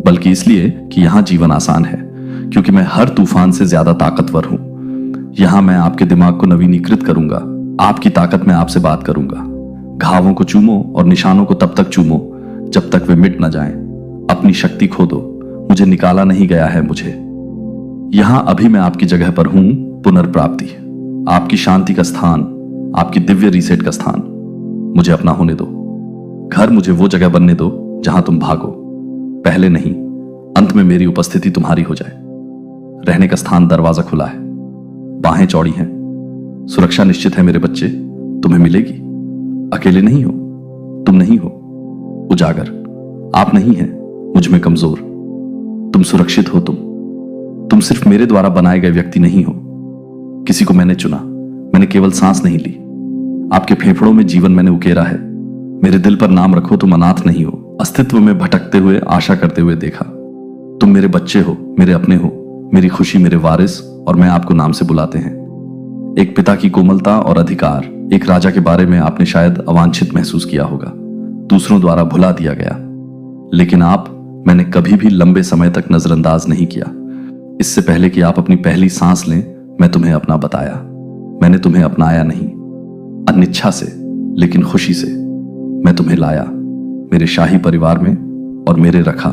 बल्कि इसलिए कि यहां जीवन आसान है क्योंकि मैं हर तूफान से ज्यादा ताकतवर हूं। यहां मैं आपके दिमाग को नवीनीकृत करूंगा। आपकी ताकत में आपसे बात करूंगा। घावों को चूमो और निशानों को तब तक चूमो जब तक वे मिट न जाएं। अपनी शक्ति खो दो। मुझे निकाला नहीं गया है। मुझे यहां अभी मैं आपकी जगह पर हूं। पुनर्प्राप्ति, आपकी शांति का स्थान, आपकी दिव्य रीसेट का स्थान। मुझे अपना होने दो। घर मुझे वो जगह बनने दो जहां तुम भागो। पहले नहीं, अंत में मेरी उपस्थिति तुम्हारी हो जाए। रहने का स्थान, दरवाजा खुला है। बाहें चौड़ी हैं। सुरक्षा निश्चित है मेरे बच्चे। तुम्हें मिलेगी। अकेले नहीं हो। तुम नहीं हो उजागर। आप नहीं हैं मुझ में कमजोर। तुम सुरक्षित हो। तुम सिर्फ मेरे द्वारा बनाए गए व्यक्ति नहीं हो। किसी को मैंने चुना, मैंने केवल सांस नहीं ली, आपके फेफड़ों में जीवन मैंने उकेरा है। मेरे दिल पर नाम रखो, तुम अनाथ नहीं हो, अस्तित्व में भटकते हुए आशा करते हुए देखा। तुम मेरे बच्चे हो, मेरे अपने हो, मेरी खुशी, मेरे वारिस, और मैं आपको नाम से बुलाते हैं। एक पिता की कोमलता और अधिकार, एक राजा के बारे में आपने शायद अवांछित महसूस किया होगा, दूसरों द्वारा भुला दिया गया, लेकिन आप मैंने कभी भी लंबे समय तक नजरअंदाज नहीं किया। इससे पहले कि आप अपनी पहली सांस लें, मैं तुम्हें अपना बताया। मैंने तुम्हें अपनाया नहीं अनिच्छा से, लेकिन खुशी से। मैं तुम्हें लाया मेरे शाही परिवार में और मेरे रखा।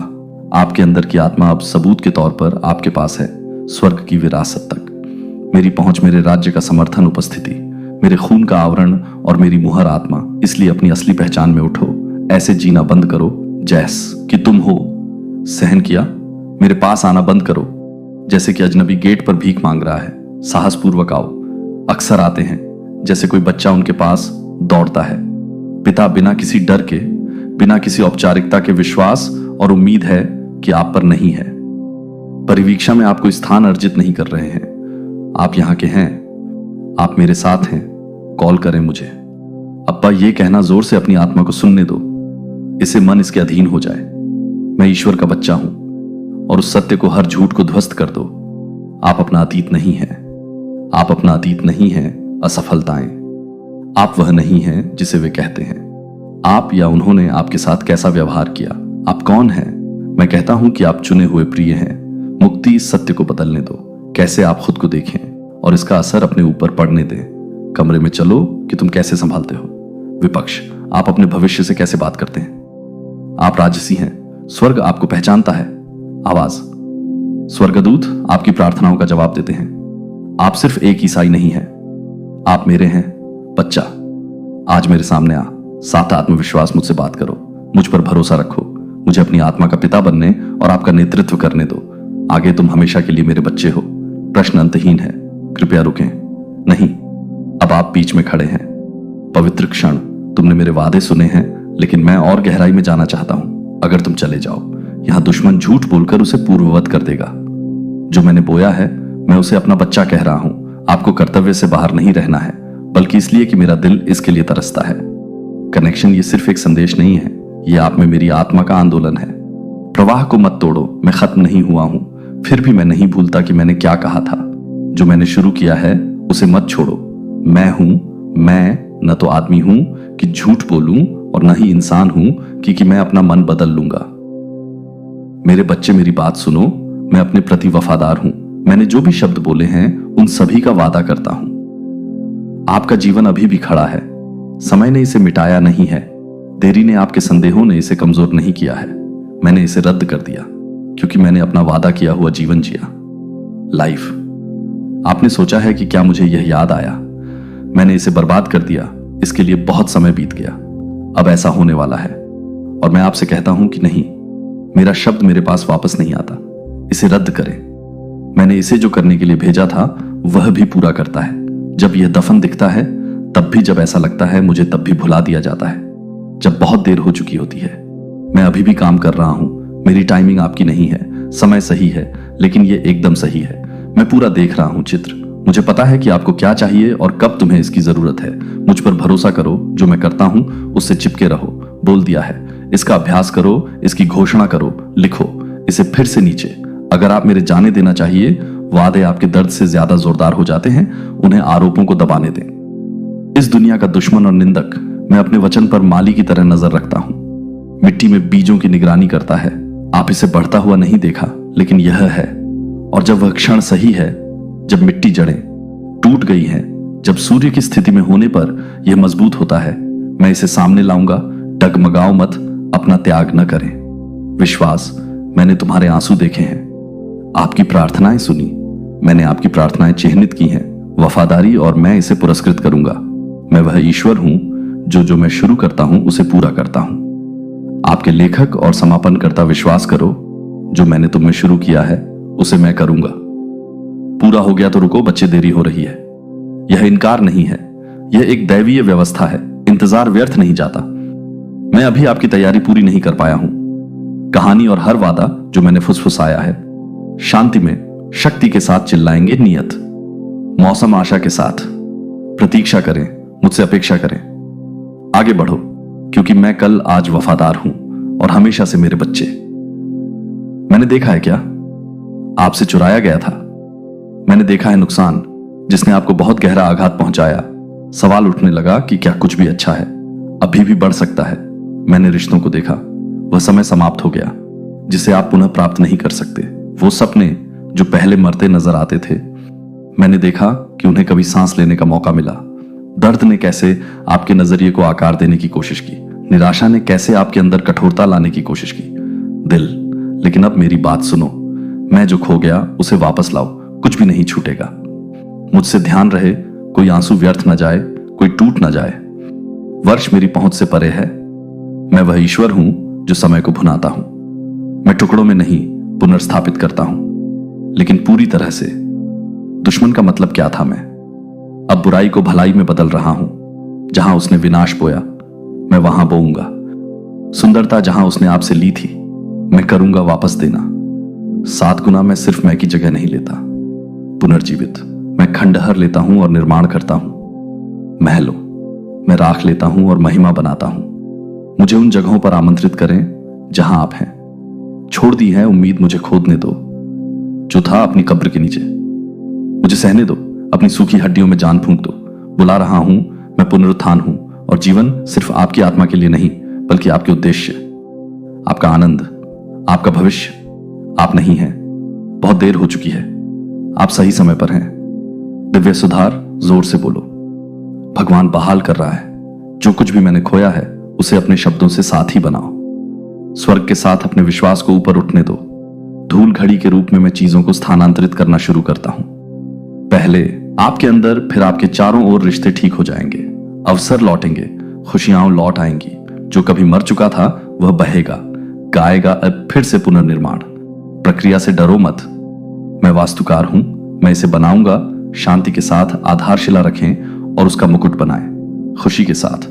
आपके अंदर की आत्मा अब सबूत के तौर पर आपके पास है, स्वर्ग की विरासत तक। मेरी पहुंच, मेरे राज्य का समर्थन, उपस्थिति, मेरे खून का आवरण और मेरी मुहर आत्मा। इसलिए अपनी असली पहचान में उठो, ऐसे जीना बंद करो जैस कि तुम हो। सहन किया, मेरे पास आना बंद करो जैसे कि अजनबी गेट पर भीख मांग रहा है। साहसपूर्वक आओ, अक्सर आते हैं जैसे कोई बच्चा उनके पास दौड़ता है। पिता बिना किसी डर के, बिना किसी औपचारिकता के विश्वास और उम्मीद है कि आप पर नहीं है। परिवीक्षा में आपको स्थान अर्जित नहीं कर रहे हैं, आप यहां के हैं, आप मेरे साथ हैं। कॉल करें मुझे। अब्बा, ये कहना जोर से अपनी आत्मा को सुनने दो, इसे मन इसके अधीन हो जाए। मैं ईश्वर का बच्चा हूं और उस सत्य को, हर झूठ को ध्वस्त कर दो। आप अपना अतीत नहीं है, आप अपना अतीत नहीं है असफलताएं। आप वह नहीं हैं जिसे वे कहते हैं। आप या उन्होंने आपके साथ कैसा व्यवहार किया, आप कौन हैं। मैं कहता हूं कि आप चुने हुए प्रिय हैं। मुक्ति इस सत्य को बदलने दो, कैसे आप खुद को देखें और इसका असर अपने ऊपर पड़ने दें। कमरे में चलो कि तुम कैसे संभालते हो। विपक्ष, आप अपने भविष्य से कैसे बात करते हैं। आप राजसी हैं, स्वर्ग आपको पहचानता है। आवाज, स्वर्गदूत आपकी प्रार्थनाओं का जवाब देते हैं। आप सिर्फ एक ईसाई नहीं हैं, आप मेरे हैं। बच्चा, आज मेरे सामने आ, साथ आत्मविश्वास मुझसे बात करो, मुझ पर भरोसा रखो, मुझे अपनी आत्मा का पिता बनने और आपका नेतृत्व करने दो। आगे तुम हमेशा के लिए मेरे बच्चे हो। प्रश्न अंतहीन है, कृपया रुकें। नहीं, अब आप बीच में खड़े हैं। पवित्र क्षण, तुमने मेरे वादे सुने हैं, लेकिन मैं और गहराई में जाना चाहता हूं। अगर तुम चले जाओ, यहां दुश्मन झूठ बोलकर उसे पूर्ववत कर देगा। जो मैंने बोया है, मैं उसे अपना बच्चा कह रहा हूं। आपको कर्तव्य से बाहर नहीं रहना है, बल्कि इसलिए कि मेरा दिल इसके लिए तरसता है। कनेक्शन ये सिर्फ एक संदेश नहीं है, ये आप में मेरी आत्मा का आंदोलन है। प्रवाह को मत तोड़ो, मैं खत्म नहीं हुआ हूं। फिर भी मैं नहीं भूलता कि मैंने क्या कहा था। जो मैंने शुरू किया है उसे मत छोड़ो। मैं हूं, मैं न तो आदमी हूं कि झूठ बोलूं और न ही इंसान हूं कि मैं अपना मन बदल लूंगा। मेरे बच्चे, मेरी बात सुनो, मैं अपने प्रति वफादार हूं। मैंने जो भी शब्द बोले हैं उन सभी का वादा करता हूं। आपका जीवन अभी भी खड़ा है, समय ने इसे मिटाया नहीं है, देरी ने, आपके संदेहों ने इसे कमजोर नहीं किया है। मैंने इसे रद्द कर दिया क्योंकि मैंने अपना वादा किया हुआ जीवन जिया। लाइफ, आपने सोचा है कि क्या मुझे यह याद आया। मैंने इसे बर्बाद कर दिया, इसके लिए बहुत समय बीत गया। अब ऐसा होने वाला है और मैं आपसे कहता हूं कि नहीं, मेरा शब्द मेरे पास वापस नहीं आता। इसे रद्द करें। मैंने इसे जो करने के लिए भेजा था वह भी पूरा करता है। जब यह दफन दिखता है तब भी, जब ऐसा लगता है मुझे तब भी भुला दिया जाता है, जब बहुत देर हो चुकी होती है। मैं अभी भी काम कर रहा हूं। मेरी टाइमिंग आपकी नहीं है, समय सही है, लेकिन यह एकदम सही है। मैं पूरा देख रहा हूं चित्र। मुझे पता है कि आपको क्या चाहिए और कब तुम्हें इसकी जरूरत है। मुझ पर भरोसा करो, जो मैं करता हूं उससे चिपके रहो। बोल दिया है, इसका अभ्यास करो, इसकी घोषणा करो, लिखो इसे फिर से नीचे। अगर आप मेरे जाने देना चाहिए, वादे आपके दर्द से ज्यादा जोरदार हो जाते हैं, उन्हें आरोपों को दबाने दें। इस दुनिया का दुश्मन और निंदक मैं अपने वचन पर माली की तरह नजर रखता हूं। मिट्टी में बीजों की निगरानी करता है। आप इसे बढ़ता हुआ नहीं देखा, लेकिन यह है। और जब वह क्षण सही है, जब मिट्टी जड़ें टूट गई हैं, जब सूर्य की स्थिति में होने पर यह मजबूत होता है, मैं इसे सामने लाऊंगा। डगमगाओ मत, अपना त्याग न करें। विश्वास, मैंने तुम्हारे आंसू देखे हैं, आपकी प्रार्थनाएं सुनी, मैंने आपकी प्रार्थनाएं चिह्नित की हैं। वफादारी, और मैं इसे पुरस्कृत करूंगा। मैं वह ईश्वर हूं जो मैं शुरू करता हूं उसे पूरा करता हूं। आपके लेखक और समापन करता, विश्वास करो, जो मैंने तुम में शुरू किया है उसे मैं करूंगा। पूरा हो गया तो रुको, बच्चे, देरी हो रही है। यह इनकार नहीं है, यह एक दैवीय व्यवस्था है। इंतजार व्यर्थ नहीं जाता। मैं अभी आपकी तैयारी पूरी नहीं कर पाया हूं। कहानी और हर वादा जो मैंने फुसफुसाया है, शांति में, शक्ति के साथ चिल्लाएंगे नियत। मौसम आशा के साथ प्रतीक्षा करें, मुझसे अपेक्षा करें। आगे बढ़ो, क्योंकि मैं कल आज वफादार हूं और हमेशा से मेरे बच्चे। मैंने देखा है क्या आपसे चुराया गया था। मैंने देखा है नुकसान जिसने आपको बहुत गहरा आघात पहुंचाया। सवाल उठने लगा कि क्या कुछ भी अच्छा है, अभी भी बढ़ सकता है। मैंने रिश्तों को देखा, वह समय समाप्त हो गया जिसे आप पुनः प्राप्त नहीं कर सकते। वो सपने जो पहले मरते नजर आते थे, मैंने देखा कि उन्हें कभी सांस लेने का मौका मिला। दर्द ने कैसे आपके नजरिए को आकार देने की कोशिश की, निराशा ने कैसे आपके अंदर कठोरता लाने की कोशिश की। दिल, लेकिन अब मेरी बात सुनो। मैं जो खो गया उसे वापस लाओ, कुछ भी नहीं छूटेगा। मुझसे ध्यान रहे, कोई आंसू व्यर्थ न जाए, कोई टूट न जाए। वर्ष मेरी पहुंच से परे है। मैं वह ईश्वर हूं जो समय को भुनाता हूं। मैं टुकड़ों में नहीं, पुनर्स्थापित करता हूं, लेकिन पूरी तरह से। दुश्मन का मतलब क्या था? मैं अब बुराई को भलाई में बदल रहा हूं। जहां उसने विनाश बोया, मैं वहां बोऊंगा। सुंदरता जहां उसने आपसे ली थी, मैं करूंगा वापस देना। 7 गुना मैं सिर्फ मैं की जगह नहीं लेता, पुनर्जीवित। मैं खंडहर लेता हूं और निर्माण करता हूं। महलों मैं राख लेता हूं और महिमा बनाता हूं। मुझे उन जगहों पर आमंत्रित करें जहां आप हैं। छोड़ दी है उम्मीद, मुझे खोदने दो जो था अपनी कब्र के नीचे। मुझे सहने दो, अपनी सूखी हड्डियों में जान फूंक दो। बुला रहा हूं, मैं पुनरुत्थान हूं, और जीवन सिर्फ आपकी आत्मा के लिए नहीं, बल्कि आपके उद्देश्य, आपका आनंद, आपका भविष्य। आप नहीं हैं, बहुत देर हो चुकी है। आप सही समय पर हैं। दिव्य सुधार, जोर से बोलो। भगवान बहाल कर रहा है। जो कुछ भी मैंने खोया है उसे अपने शब्दों से साथी बनाओ। स्वर्ग के साथ अपने विश्वास को ऊपर उठने दो। धूल घड़ी के रूप में मैं चीजों को स्थानांतरित करना शुरू करता हूं। पहले आपके अंदर, फिर आपके चारों ओर रिश्ते ठीक हो जाएंगे, अवसर लौटेंगे, खुशियां लौट आएंगी। जो कभी मर चुका था वह बहेगा, गाएगा अब फिर से पुनर्निर्माण। प्रक्रिया से डरो मत। मैं वास्तुकार हूं, मैं इसे बनाऊंगा। शांति के साथ आधारशिला रखें और उसका मुकुट बनाएं, खुशी के साथ,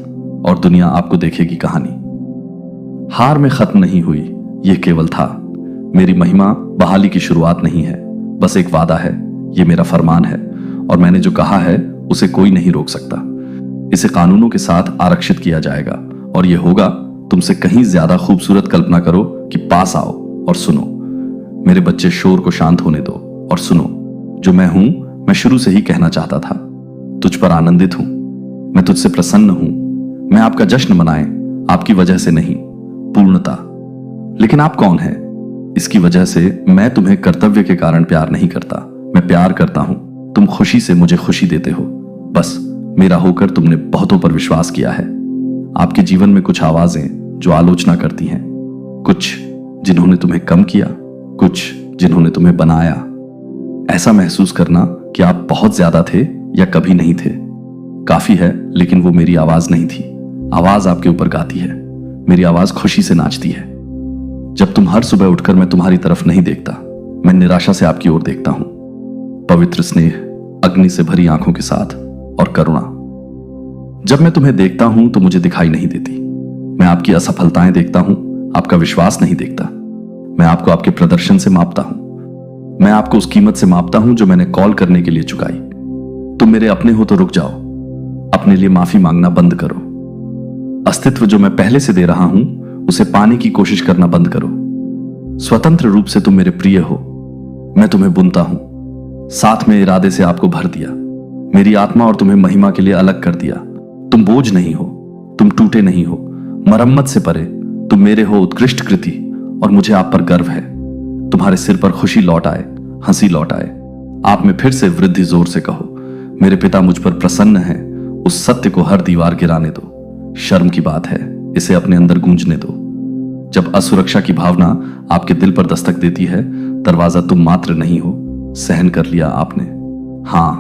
और दुनिया आपको देखेगी कहानी। हार में खत्म नहीं हुई, यह केवल था। मेरी महिमा बहाली की शुरुआत नहीं है, बस एक वादा है। यह मेरा फरमान है, और मैंने जो कहा है उसे कोई नहीं रोक सकता। इसे कानूनों के साथ आरक्षित किया जाएगा, और यह होगा तुमसे कहीं ज्यादा खूबसूरत। कल्पना करो कि पास आओ और सुनो। मेरे बच्चे, शोर को शांत होने दो और सुनो। जो मैं हूं, मैं शुरू से ही कहना चाहता था। तुझ पर आनंदित हूं, मैं तुझसे प्रसन्न हूं। मैं आपका जश्न मनाए, आपकी वजह से नहीं, पूर्णता। लेकिन आप कौन हैं? इसकी वजह से मैं तुम्हें कर्तव्य के कारण प्यार नहीं करता। मैं प्यार करता हूं, तुम खुशी से मुझे खुशी देते हो। बस मेरा होकर तुमने बहुतों पर विश्वास किया है। आपके जीवन में कुछ आवाजें जो आलोचना करती हैं, कुछ जिन्होंने तुम्हें कम किया, कुछ जिन्होंने तुम्हें बनाया। ऐसा महसूस करना कि आप बहुत ज्यादा थे या कभी नहीं थे, काफी है। लेकिन वो मेरी आवाज नहीं थी। आवाज आपके ऊपर गाती है। मेरी आवाज खुशी से नाचती है। जब तुम हर सुबह उठकर, मैं तुम्हारी तरफ नहीं देखता, मैं निराशा से आपकी ओर देखता हूं। पवित्र स्नेह, अग्नि से भरी आंखों के साथ, और करुणा। जब मैं तुम्हें देखता हूं तो मुझे दिखाई नहीं देती। मैं आपकी असफलताएं देखता हूं, आपका विश्वास नहीं देखता। मैं आपको आपके प्रदर्शन से मापता हूं। मैं आपको उस कीमत से मापता हूं जो मैंने कॉल करने के लिए चुकाई। तुम मेरे अपने हो तो रुक जाओ, अपने लिए माफी मांगना बंद करो। अस्तित्व जो मैं पहले से दे रहा हूं उसे पाने की कोशिश करना बंद करो। स्वतंत्र रूप से तुम मेरे प्रिय हो। मैं तुम्हें बुनता हूं, साथ में इरादे से आपको भर दिया। मेरी आत्मा और तुम्हें महिमा के लिए अलग कर दिया। तुम बोझ नहीं हो, तुम टूटे नहीं हो, मरम्मत से परे। तुम मेरे हो, उत्कृष्ट कृति, और मुझे आप पर गर्व है। तुम्हारे सिर पर खुशी लौट आए, हंसी लौट आए। आप में फिर से वृद्धि। जोर से कहो, मेरे पिता मुझ पर प्रसन्न हैं। उस सत्य को हर दीवार गिराने दो। शर्म की बात है, इसे अपने अंदर गूंजने दो। जब असुरक्षा की भावना आपके दिल पर दस्तक देती है, दरवाजा तुम मात्र नहीं हो, सहन कर लिया आपने। हां,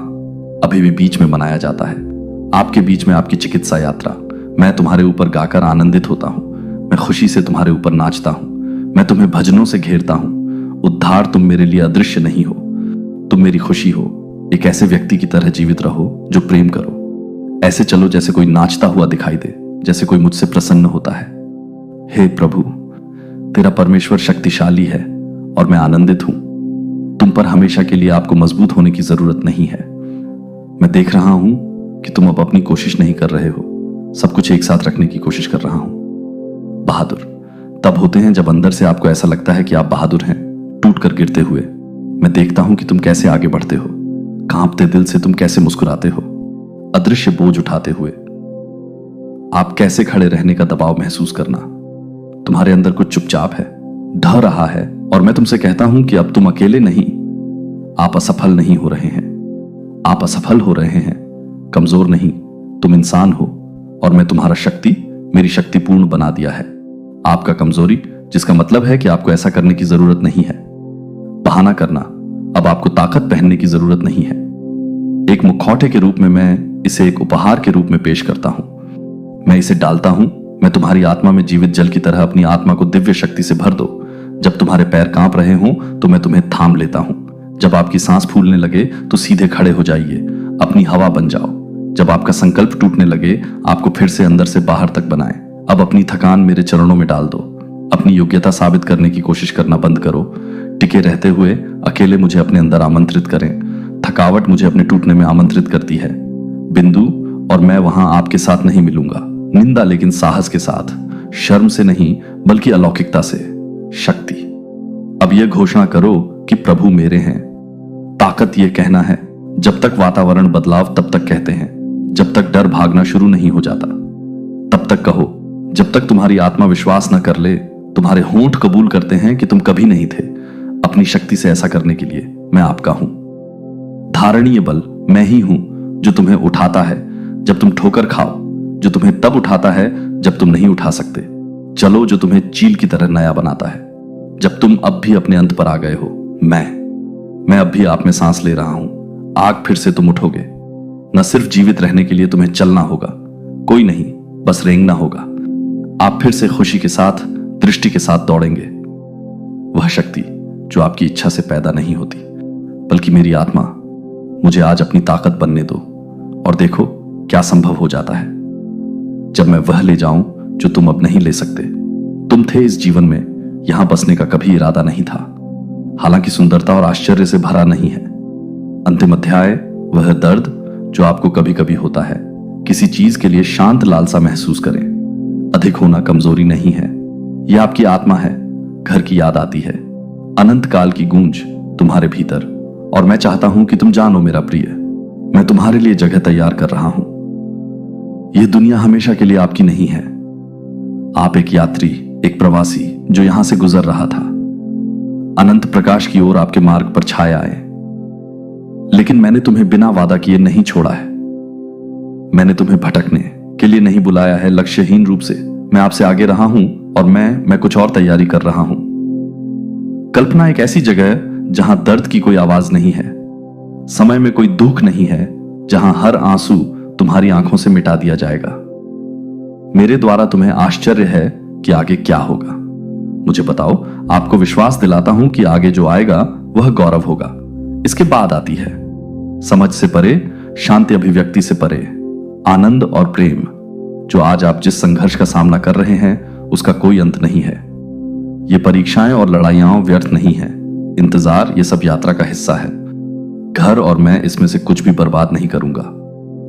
अभी भी बीच में मनाया जाता है। आपके बीच में आपकी चिकित्सा यात्रा। मैं तुम्हारे ऊपर गाकर आनंदित होता हूं। मैं खुशी से तुम्हारे ऊपर नाचता हूं। मैं तुम्हें भजनों से घेरता हूं। उद्धार, तुम मेरे लिए अदृश्य नहीं हो, तुम मेरी खुशी हो। एक ऐसे व्यक्ति की तरह जीवित रहो जो प्रेम करो। ऐसे चलो जैसे कोई नाचता हुआ दिखाई दे, जैसे कोई मुझसे प्रसन्न होता है। हे प्रभु, तेरा परमेश्वर शक्तिशाली है और मैं आनंदित हूं। तुम पर हमेशा के लिए आपको मजबूत होने की जरूरत नहीं है। मैं देख रहा हूं कि तुम अब अपनी कोशिश नहीं कर रहे हो, सब कुछ एक साथ रखने की कोशिश कर रहा हूं। बहादुर तब होते हैं जब अंदर से आपको ऐसा लगता है कि आप बहादुर हैं, टूट कर गिरते हुए। मैं देखता हूं कि तुम कैसे आगे बढ़ते हो, कांपते दिल से तुम कैसे मुस्कुराते हो, अदृश्य बोझ उठाते हुए। आप कैसे खड़े रहने का दबाव महसूस करना। तुम्हारे अंदर कुछ चुपचाप है, ढह रहा है, और मैं तुमसे कहता हूं कि अब तुम अकेले नहीं, आप असफल नहीं हो रहे हैं। आप असफल हो रहे हैं, कमजोर नहीं, तुम इंसान हो, और मैं तुम्हारा शक्ति मेरी शक्ति पूर्ण बना दिया है। आपका कमजोरी, जिसका मतलब है कि आपको ऐसा करने की जरूरत नहीं है। बहाना करना, अब आपको ताकत पहनने की जरूरत नहीं है। एक मुखौटे के रूप में मैं इसे एक उपहार के रूप में पेश करता हूं। मैं इसे डालता हूं, मैं तुम्हारी आत्मा में जीवित जल की तरह अपनी आत्मा को दिव्य शक्ति से भर दो। जब तुम्हारे पैर कांप रहे हों तो मैं तुम्हें थाम लेता हूं। जब आपकी सांस फूलने लगे तो सीधे खड़े हो जाइए, अपनी हवा बन जाओ। जब आपका संकल्प टूटने लगे, आपको फिर से अंदर से बाहर तक बनाएं। अब अपनी थकान मेरे चरणों में डाल दो। अपनी योग्यता साबित करने की कोशिश करना बंद करो। टिके रहते हुए अकेले मुझे अपने अंदर आमंत्रित करें। थकावट मुझे अपने टूटने में आमंत्रित करती है। बिंदु और मैं वहां आपके साथ नहीं मिलूंगा, निंदा लेकिन साहस के साथ, शर्म से नहीं बल्कि अलौकिकता से। शक्ति। अब यह घोषणा करो कि प्रभु मेरे हैं। ताकत यह कहना है, जब तक वातावरण बदलाव तब तक कहते हैं, जब तक डर भागना शुरू नहीं हो जाता तब तक कहो। जब तक तुम्हारी आत्मा विश्वास न कर ले, तुम्हारे होंठ कबूल करते हैं कि तुम कभी नहीं थे। अपनी शक्ति से ऐसा करने के लिए मैं आपका हूं। धारणीय बल मैं ही हूं जो तुम्हें उठाता है जब तुम ठोकर खाओ, जो तुम्हें तब उठाता है जब तुम नहीं उठा सकते। चलो जो तुम्हें चील की तरह नया बनाता है जब तुम अब भी अपने अंत पर आ गए हो। मैं अब भी आप में सांस ले रहा हूं। आग फिर से तुम उठोगे। न सिर्फ जीवित रहने के लिए तुम्हें चलना होगा, कोई नहीं, बस रेंगना होगा। आप फिर से खुशी के साथ, दृष्टि के साथ दौड़ेंगे। वह शक्ति जो आपकी इच्छा से पैदा नहीं होती, बल्कि मेरी आत्मा। मुझे आज अपनी ताकत बनने दो और देखो क्या संभव हो जाता है जब मैं वह ले जाऊं जो तुम अब नहीं ले सकते। तुम थे इस जीवन में, यहां बसने का कभी इरादा नहीं था। हालांकि सुंदरता और आश्चर्य से भरा नहीं है। अंतिम अध्याय वह दर्द जो आपको कभी कभी होता है। किसी चीज के लिए शांत लालसा महसूस करें। अधिक होना कमजोरी नहीं है, यह आपकी आत्मा है। घर की याद आती है, अनंत काल की गूंज तुम्हारे भीतर। और मैं चाहता हूं कि तुम जानो मेरा प्रिय, मैं तुम्हारे लिए जगह तैयार कर रहा हूं। यह दुनिया हमेशा के लिए आपकी नहीं है। आप एक यात्री, एक प्रवासी जो यहां से गुजर रहा था। अनंत प्रकाश की ओर आपके मार्ग पर छाए आए। लेकिन मैंने तुम्हें बिना वादा किए नहीं छोड़ा है। मैंने तुम्हें भटकने के लिए नहीं बुलाया है लक्ष्यहीन रूप से। मैं आपसे आगे रहा हूं और मैं कुछ और तैयारी कर रहा हूं। कल्पना एक ऐसी जगह जहां दर्द की कोई आवाज नहीं है, समय में कोई दुख नहीं है, जहां हर आंसू तुम्हारी आंखों से मिटा दिया जाएगा। मेरे द्वारा तुम्हें आश्चर्य है कि आगे क्या होगा। मुझे बताओ, आपको विश्वास दिलाता हूं कि आगे जो आएगा वह गौरव होगा। इसके बाद आती है समझ से परे, शांति अभिव्यक्ति से परे, आनंद और प्रेम। जो आज आप जिस संघर्ष का सामना कर रहे हैं उसका कोई अंत नहीं है। ये परीक्षाएं और लड़ाइयां व्यर्थ नहीं है। इंतजार ये सब यात्रा का हिस्सा है। घर और मैं इसमें से कुछ भी बर्बाद नहीं करूंगा।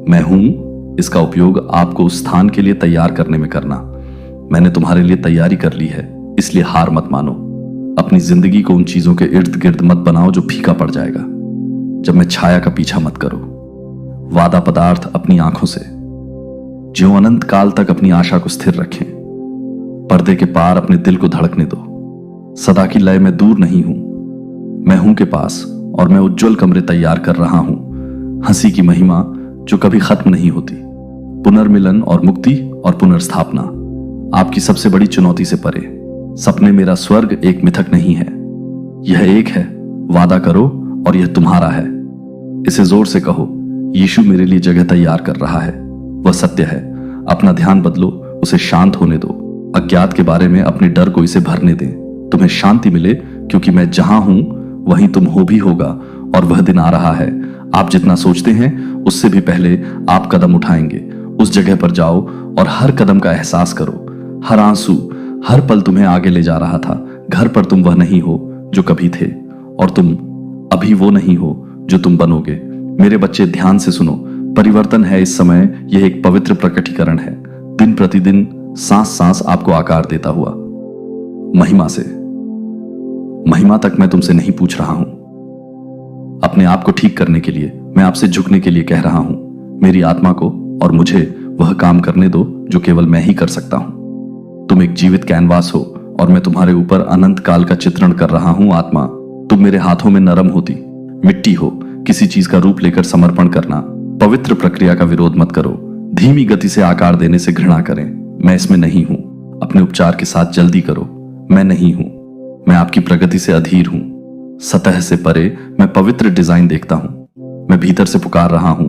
मैं हूं, इसका उपयोग आपको उस स्थान के लिए तैयार करने में करना। मैंने तुम्हारे लिए तैयारी कर ली है, इसलिए हार मत मानो। अपनी जिंदगी को उन चीजों के इर्द गिर्द मत बनाओ जो फीका पड़ जाएगा। जब मैं छाया का पीछा मत करो। वादा पदार्थ अपनी आंखों से जो अनंत काल तक अपनी आशा को स्थिर रखें। पर्दे के पार अपने दिल को धड़कने दो। सदा की लय में दूर नहीं हूं, मैं हूं के पास, और मैं उज्जवल कमरे तैयार कर रहा हूं। हंसी की महिमा जो कभी खत्म नहीं होती। पुनर्मिलन और मुक्ति और पुनर्स्थापना आपकी सबसे बड़ी चुनौती से परे। सपने मेरा स्वर्ग एक मिथक नहीं है, यह एक है। वादा करो और यह तुम्हारा है। इसे जोर से कहो, यीशु मेरे लिए जगह तैयार कर रहा है। वह सत्य है। अपना ध्यान बदलो, उसे शांत होने दो। अज्ञात के बारे में अपने डर को इसे भरने दें। तुम्हें शांति मिले, क्योंकि मैं जहां हूं वहीं तुम हो भी होगा। और वह दिन आ रहा है, आप जितना सोचते हैं उससे भी पहले आप कदम उठाएंगे। उस जगह पर जाओ और हर कदम का एहसास करो। हर आंसू, हर पल तुम्हें आगे ले जा रहा था। घर पर तुम वह नहीं हो जो कभी थे, और तुम अभी वो नहीं हो जो तुम बनोगे। मेरे बच्चे ध्यान से सुनो, परिवर्तन है इस समय, यह एक पवित्र प्रकटीकरण है। दिन प्रतिदिन सांस सांस आपको आकार देता हुआ महिमा से। महिमा तक मैं तुमसे नहीं पूछ रहा हूं। अपने आप को ठीक करने के लिए, मैं आपसे झुकने के लिए कह रहा हूं। मेरी आत्मा को और मुझे वह काम करने दो जो केवल मैं ही कर सकता हूं। तुम एक जीवित कैनवास हो और मैं तुम्हारे ऊपर अनंत काल का चित्रण कर रहा हूं। आत्मा, तुम मेरे हाथों में नरम होती मिट्टी हो। किसी चीज का रूप लेकर समर्पण करना, पवित्र प्रक्रिया का विरोध मत करो। धीमी गति से आकार देने से घृणा करें, मैं इसमें नहीं हूं। अपने उपचार के साथ जल्दी करो, मैं नहीं हूं। मैं आपकी प्रगति से अधीर हूं। सतह से परे मैं पवित्र डिजाइन देखता हूं। मैं भीतर से पुकार रहा हूं,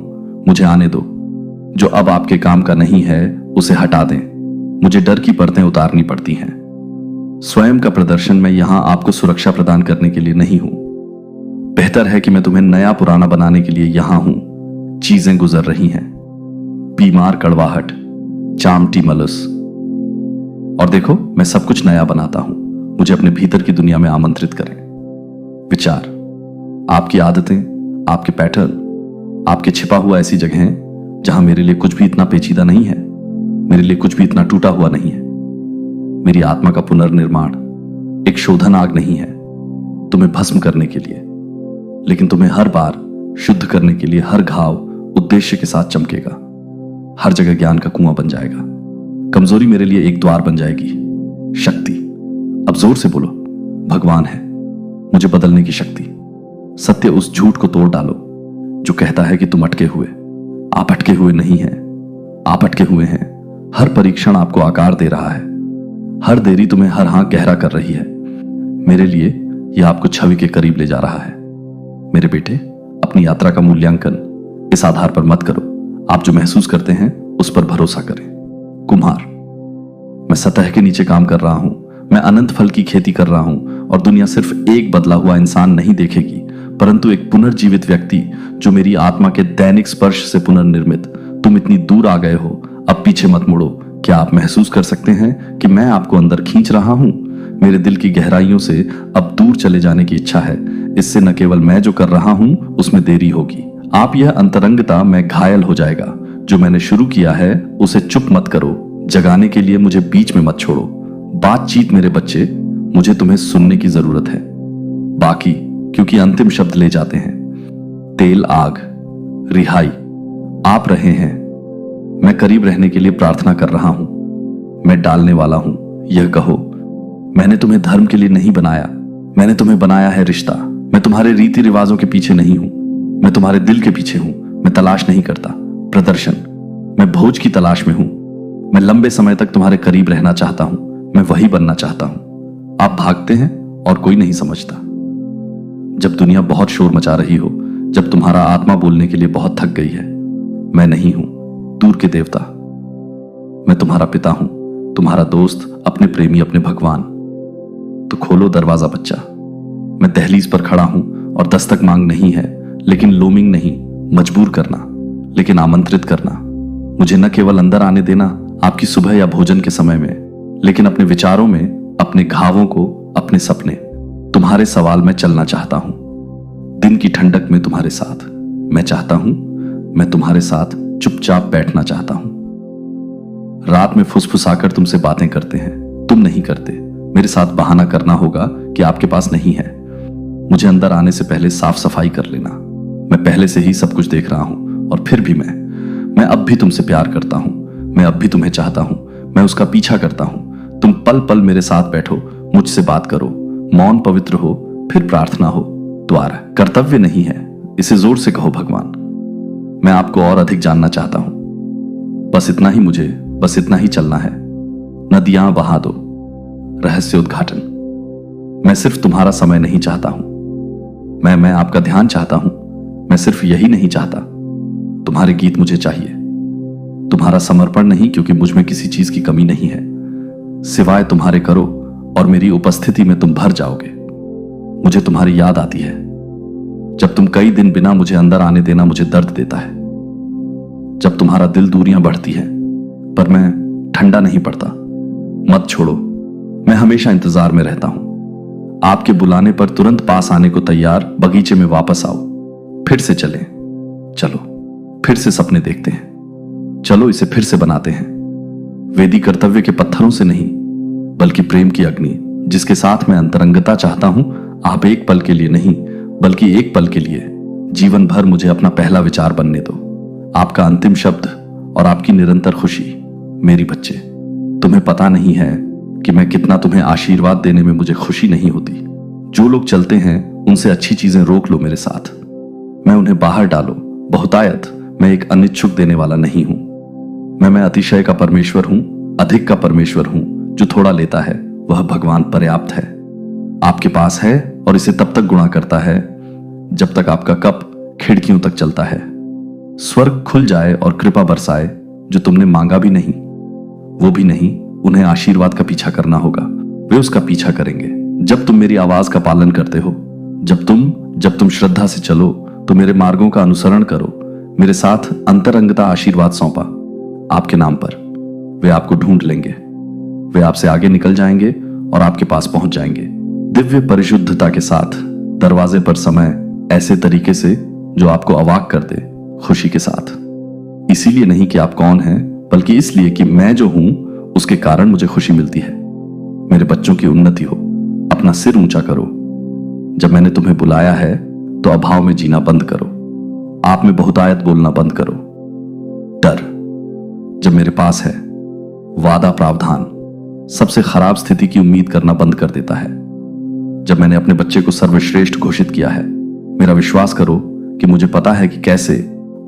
मुझे आने दो। जो अब आपके काम का नहीं है उसे हटा दें। मुझे डर की परतें उतारनी पड़ती हैं। स्वयं का प्रदर्शन मैं यहां आपको सुरक्षा प्रदान करने के लिए नहीं हूं। बेहतर है कि मैं तुम्हें नया पुराना बनाने के लिए यहां हूं। चीजें गुजर रही हैं, बीमार कड़वाहट, चामटी मलस, और देखो मैं सब कुछ नया बनाता हूं। मुझे अपने भीतर की दुनिया में आमंत्रित करें। विचार, आपकी आदतें, आपके पैटर्न, आपके छिपा हुआ ऐसी जगहें जहां मेरे लिए कुछ भी इतना पेचीदा नहीं है, मेरे लिए कुछ भी इतना टूटा हुआ नहीं है। मेरी आत्मा का पुनर्निर्माण एक शोधन आग नहीं है तुम्हें भस्म करने के लिए, लेकिन तुम्हें हर बार शुद्ध करने के लिए। हर घाव उद्देश्य के साथ चमकेगा, हर जगह ज्ञान का कुआं बन जाएगा। कमजोरी मेरे लिए एक द्वार बन जाएगी। शक्ति, अब जोर से बोलो, भगवान है मुझे बदलने की शक्ति। सत्य, उस झूठ को तोड़ डालो जो कहता है कि तुम अटके हुए। आप अटके हुए नहीं हैं, आप अटके हुए हैं। हर परीक्षण आपको आकार दे रहा है, हर देरी तुम्हें हर हाँ गहरा कर रही है। मेरे लिए यह आपको छवि के करीब ले जा रहा है। मेरे बेटे, अपनी यात्रा का मूल्यांकन इस आधार पर मत करो। आप जो महसूस करते हैं उस पर भरोसा करें। कुम्हार, मैं सतह के नीचे काम कर रहा हूं। मैं अनंत फल की खेती कर रहा हूं और दुनिया सिर्फ एक बदला हुआ इंसान नहीं देखेगी, परंतु एक पुनर्जीवित व्यक्ति जो मेरी आत्मा के दैनिक स्पर्श से पुनर्निर्मित। तुम इतनी दूर आ गए हो, अब पीछे मत मुड़ो। क्या आप महसूस कर सकते हैं कि मैं आपको अंदर खींच रहा हूं? मेरे दिल की गहराइयों से अब दूर चले जाने की इच्छा है। इससे न केवल मैं जो कर रहा हूं उसमें देरी होगी। आप यह अंतरंगता में घायल हो जाएगा। जो मैंने शुरू किया है उसे चुप मत करो। जगाने के लिए मुझे बीच में मत छोड़ो। बातचीत मेरे बच्चे, मुझे तुम्हें सुनने की जरूरत है। बाकी, क्योंकि अंतिम शब्द ले जाते हैं। तेल, आग, रिहाई, आप रहे हैं। मैं करीब रहने के लिए प्रार्थना कर रहा हूं। मैं डालने वाला हूं। यह कहो, मैंने तुम्हें धर्म के लिए नहीं बनाया, मैंने तुम्हें बनाया है रिश्ता। मैं तुम्हारे रीति रिवाजों के पीछे नहीं हूं, मैं तुम्हारे दिल के पीछे हूं। मैं तलाश नहीं करता प्रदर्शन, मैं भोज की तलाश में हूं। मैं लंबे समय तक तुम्हारे करीब रहना चाहता हूं। मैं वही बनना चाहता हूं। आप भागते हैं और कोई नहीं समझता। जब दुनिया बहुत शोर मचा रही हो, जब तुम्हारा आत्मा बोलने के लिए बहुत थक गई है, मैं नहीं हूं दूर के देवता। मैं तुम्हारा पिता हूं, तुम्हारा दोस्त, अपने प्रेमी, अपने भगवान। तो खोलो दरवाजा बच्चा। मैं दहलीज पर खड़ा हूं और दस्तक मांग नहीं है, लेकिन लोमिंग नहीं, मजबूर करना, लेकिन आमंत्रित करना। मुझे न केवल अंदर आने देना आपकी सुबह या भोजन के समय में, लेकिन अपने विचारों में, अपने घावों को, अपने सपने। तुम्हारे सवाल में चलना चाहता हूं, दिन की ठंडक में तुम्हारे साथ। मैं चाहता हूं, मैं तुम्हारे साथ चुपचाप बैठना चाहता हूं। रात में फुसफुसाकर तुमसे बातें करते हैं, तुम नहीं करते। मेरे साथ बहाना करना होगा कि आपके पास नहीं है। मुझे अंदर आने से पहले साफ सफाई कर लेना। मैं पहले से ही सब कुछ देख रहा हूं और फिर भी मैं अब भी तुमसे प्यार करता हूं। मैं अब भी तुम्हें चाहता हूं। मैं उसका पीछा करता हूं। तुम पल पल मेरे साथ बैठो, मुझसे बात करो, मौन पवित्र हो, फिर प्रार्थना हो। द्वार कर्तव्य नहीं है, इसे जोर से कहो भगवान। मैं आपको और अधिक जानना चाहता हूं। बस इतना ही, मुझे बस इतना ही चलना है। नदियां बहा दो, रहस्य उद्घाटन। मैं सिर्फ तुम्हारा समय नहीं चाहता हूं, मैं आपका ध्यान चाहता हूं। मैं सिर्फ यही नहीं चाहता, तुम्हारे गीत मुझे चाहिए। तुम्हारा समर्पण नहीं, क्योंकि मुझ में किसी चीज की कमी नहीं है। सिवाय तुम्हारे करो और मेरी उपस्थिति में तुम भर जाओगे। मुझे तुम्हारी याद आती है। जब तुम कई दिन बिना मुझे अंदर आने देना मुझे दर्द देता है। जब तुम्हारा दिल दूरियां बढ़ती है, पर मैं ठंडा नहीं पड़ता। मत छोड़ो, मैं हमेशा इंतजार में रहता हूं। आपके बुलाने पर तुरंत पास आने को तैयार। बगीचे में वापस आओ, फिर से चलें। चलो फिर से सपने देखते हैं, चलो इसे फिर से बनाते हैं। वेदी कर्तव्य के पत्थरों से नहीं, बल्कि प्रेम की अग्नि जिसके साथ मैं अंतरंगता चाहता हूं, आप एक पल के लिए नहीं बल्कि एक पल के लिए जीवन भर मुझे अपना पहला विचार बनने दो। आपका अंतिम शब्द और आपकी निरंतर खुशी। मेरी बच्चे, तुम्हें पता नहीं है कि मैं कितना तुम्हें आशीर्वाद देने में मुझे खुशी नहीं होती। जो लोग चलते हैं उनसे अच्छी चीजें रोक लो मेरे साथ, मैं उन्हें बाहर डालो। बहुतायत मैं एक अनिच्छुक देने वाला नहीं हूं। मैं अतिशय का परमेश्वर हूं, अधिक का परमेश्वर हूं। जो थोड़ा लेता है वह भगवान पर्याप्त है। आपके पास है और इसे तब तक गुणा करता है जब तक आपका कप खिड़कियों तक चलता है। स्वर्ग खुल जाए और कृपा बरसाए, जो तुमने मांगा भी नहीं, वो भी नहीं, उन्हें आशीर्वाद का पीछा करना होगा। वे उसका पीछा करेंगे जब तुम मेरी आवाज का पालन करते हो। जब तुम श्रद्धा से चलो तो मेरे मार्गों का अनुसरण करो। मेरे साथ अंतरंगता आशीर्वाद सौंपा आपके नाम पर। वे आपको ढूंढ लेंगे, वे आपसे आगे निकल जाएंगे और आपके पास पहुंच जाएंगे दिव्य परिशुद्धता के साथ, दरवाजे पर समय ऐसे तरीके से जो आपको अवाक कर दे, खुशी के साथ। इसीलिए नहीं कि आप कौन हैं, बल्कि इसलिए कि मैं जो हूं उसके कारण मुझे खुशी मिलती है। मेरे बच्चों की उन्नति हो, अपना सिर ऊंचा करो। जब मैंने तुम्हें बुलाया है तो अभाव में जीना बंद करो, आप में बहुतायत बोलना बंद करो। डर जब मेरे पास है, वादा प्रावधान सबसे खराब स्थिति की उम्मीद करना बंद कर देता है। जब मैंने अपने बच्चे को सर्वश्रेष्ठ घोषित किया है, मेरा विश्वास करो कि मुझे पता है कि कैसे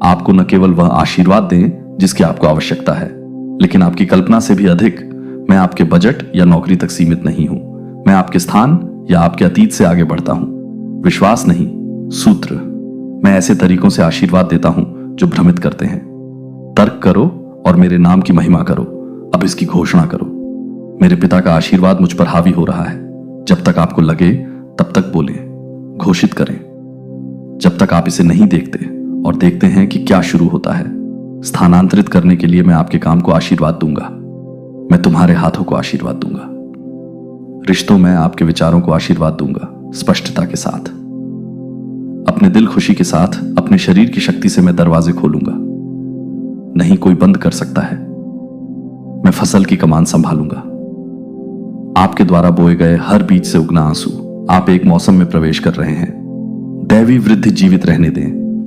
आपको न केवल वह आशीर्वाद दें जिसकी आपको आवश्यकता है, लेकिन आपकी कल्पना से भी अधिक। मैं आपके बजट या नौकरी तक सीमित नहीं हूं, मैं आपके स्थान या आपके अतीत से आगे बढ़ता हूं। विश्वास नहीं, सूत्र। मैं ऐसे तरीकों से आशीर्वाद देता हूं जो भ्रमित करते हैं। तर्क करो और मेरे नाम की महिमा करो। अब इसकी घोषणा करो, मेरे पिता का आशीर्वाद मुझ पर हावी हो रहा है। जब तक आपको लगे तब तक बोलें, घोषित करें। जब तक आप इसे नहीं देखते और देखते हैं कि क्या शुरू होता है, स्थानांतरित करने के लिए मैं आपके काम को आशीर्वाद दूंगा। मैं तुम्हारे हाथों को आशीर्वाद दूंगा। रिश्तों में आपके विचारों को आशीर्वाद दूंगा, स्पष्टता के साथ। अपने दिल खुशी के साथ अपने शरीर की शक्ति से मैं दरवाजे खोलूंगा, नहीं कोई बंद कर सकता है। मैं फसल की कमान संभालूंगा। आपके द्वारा बोए गए हर बीज से उगना आंसू। आप एक मौसम में प्रवेश कर रहे हैं। दैवी वृद्धि जीवित रहने दें।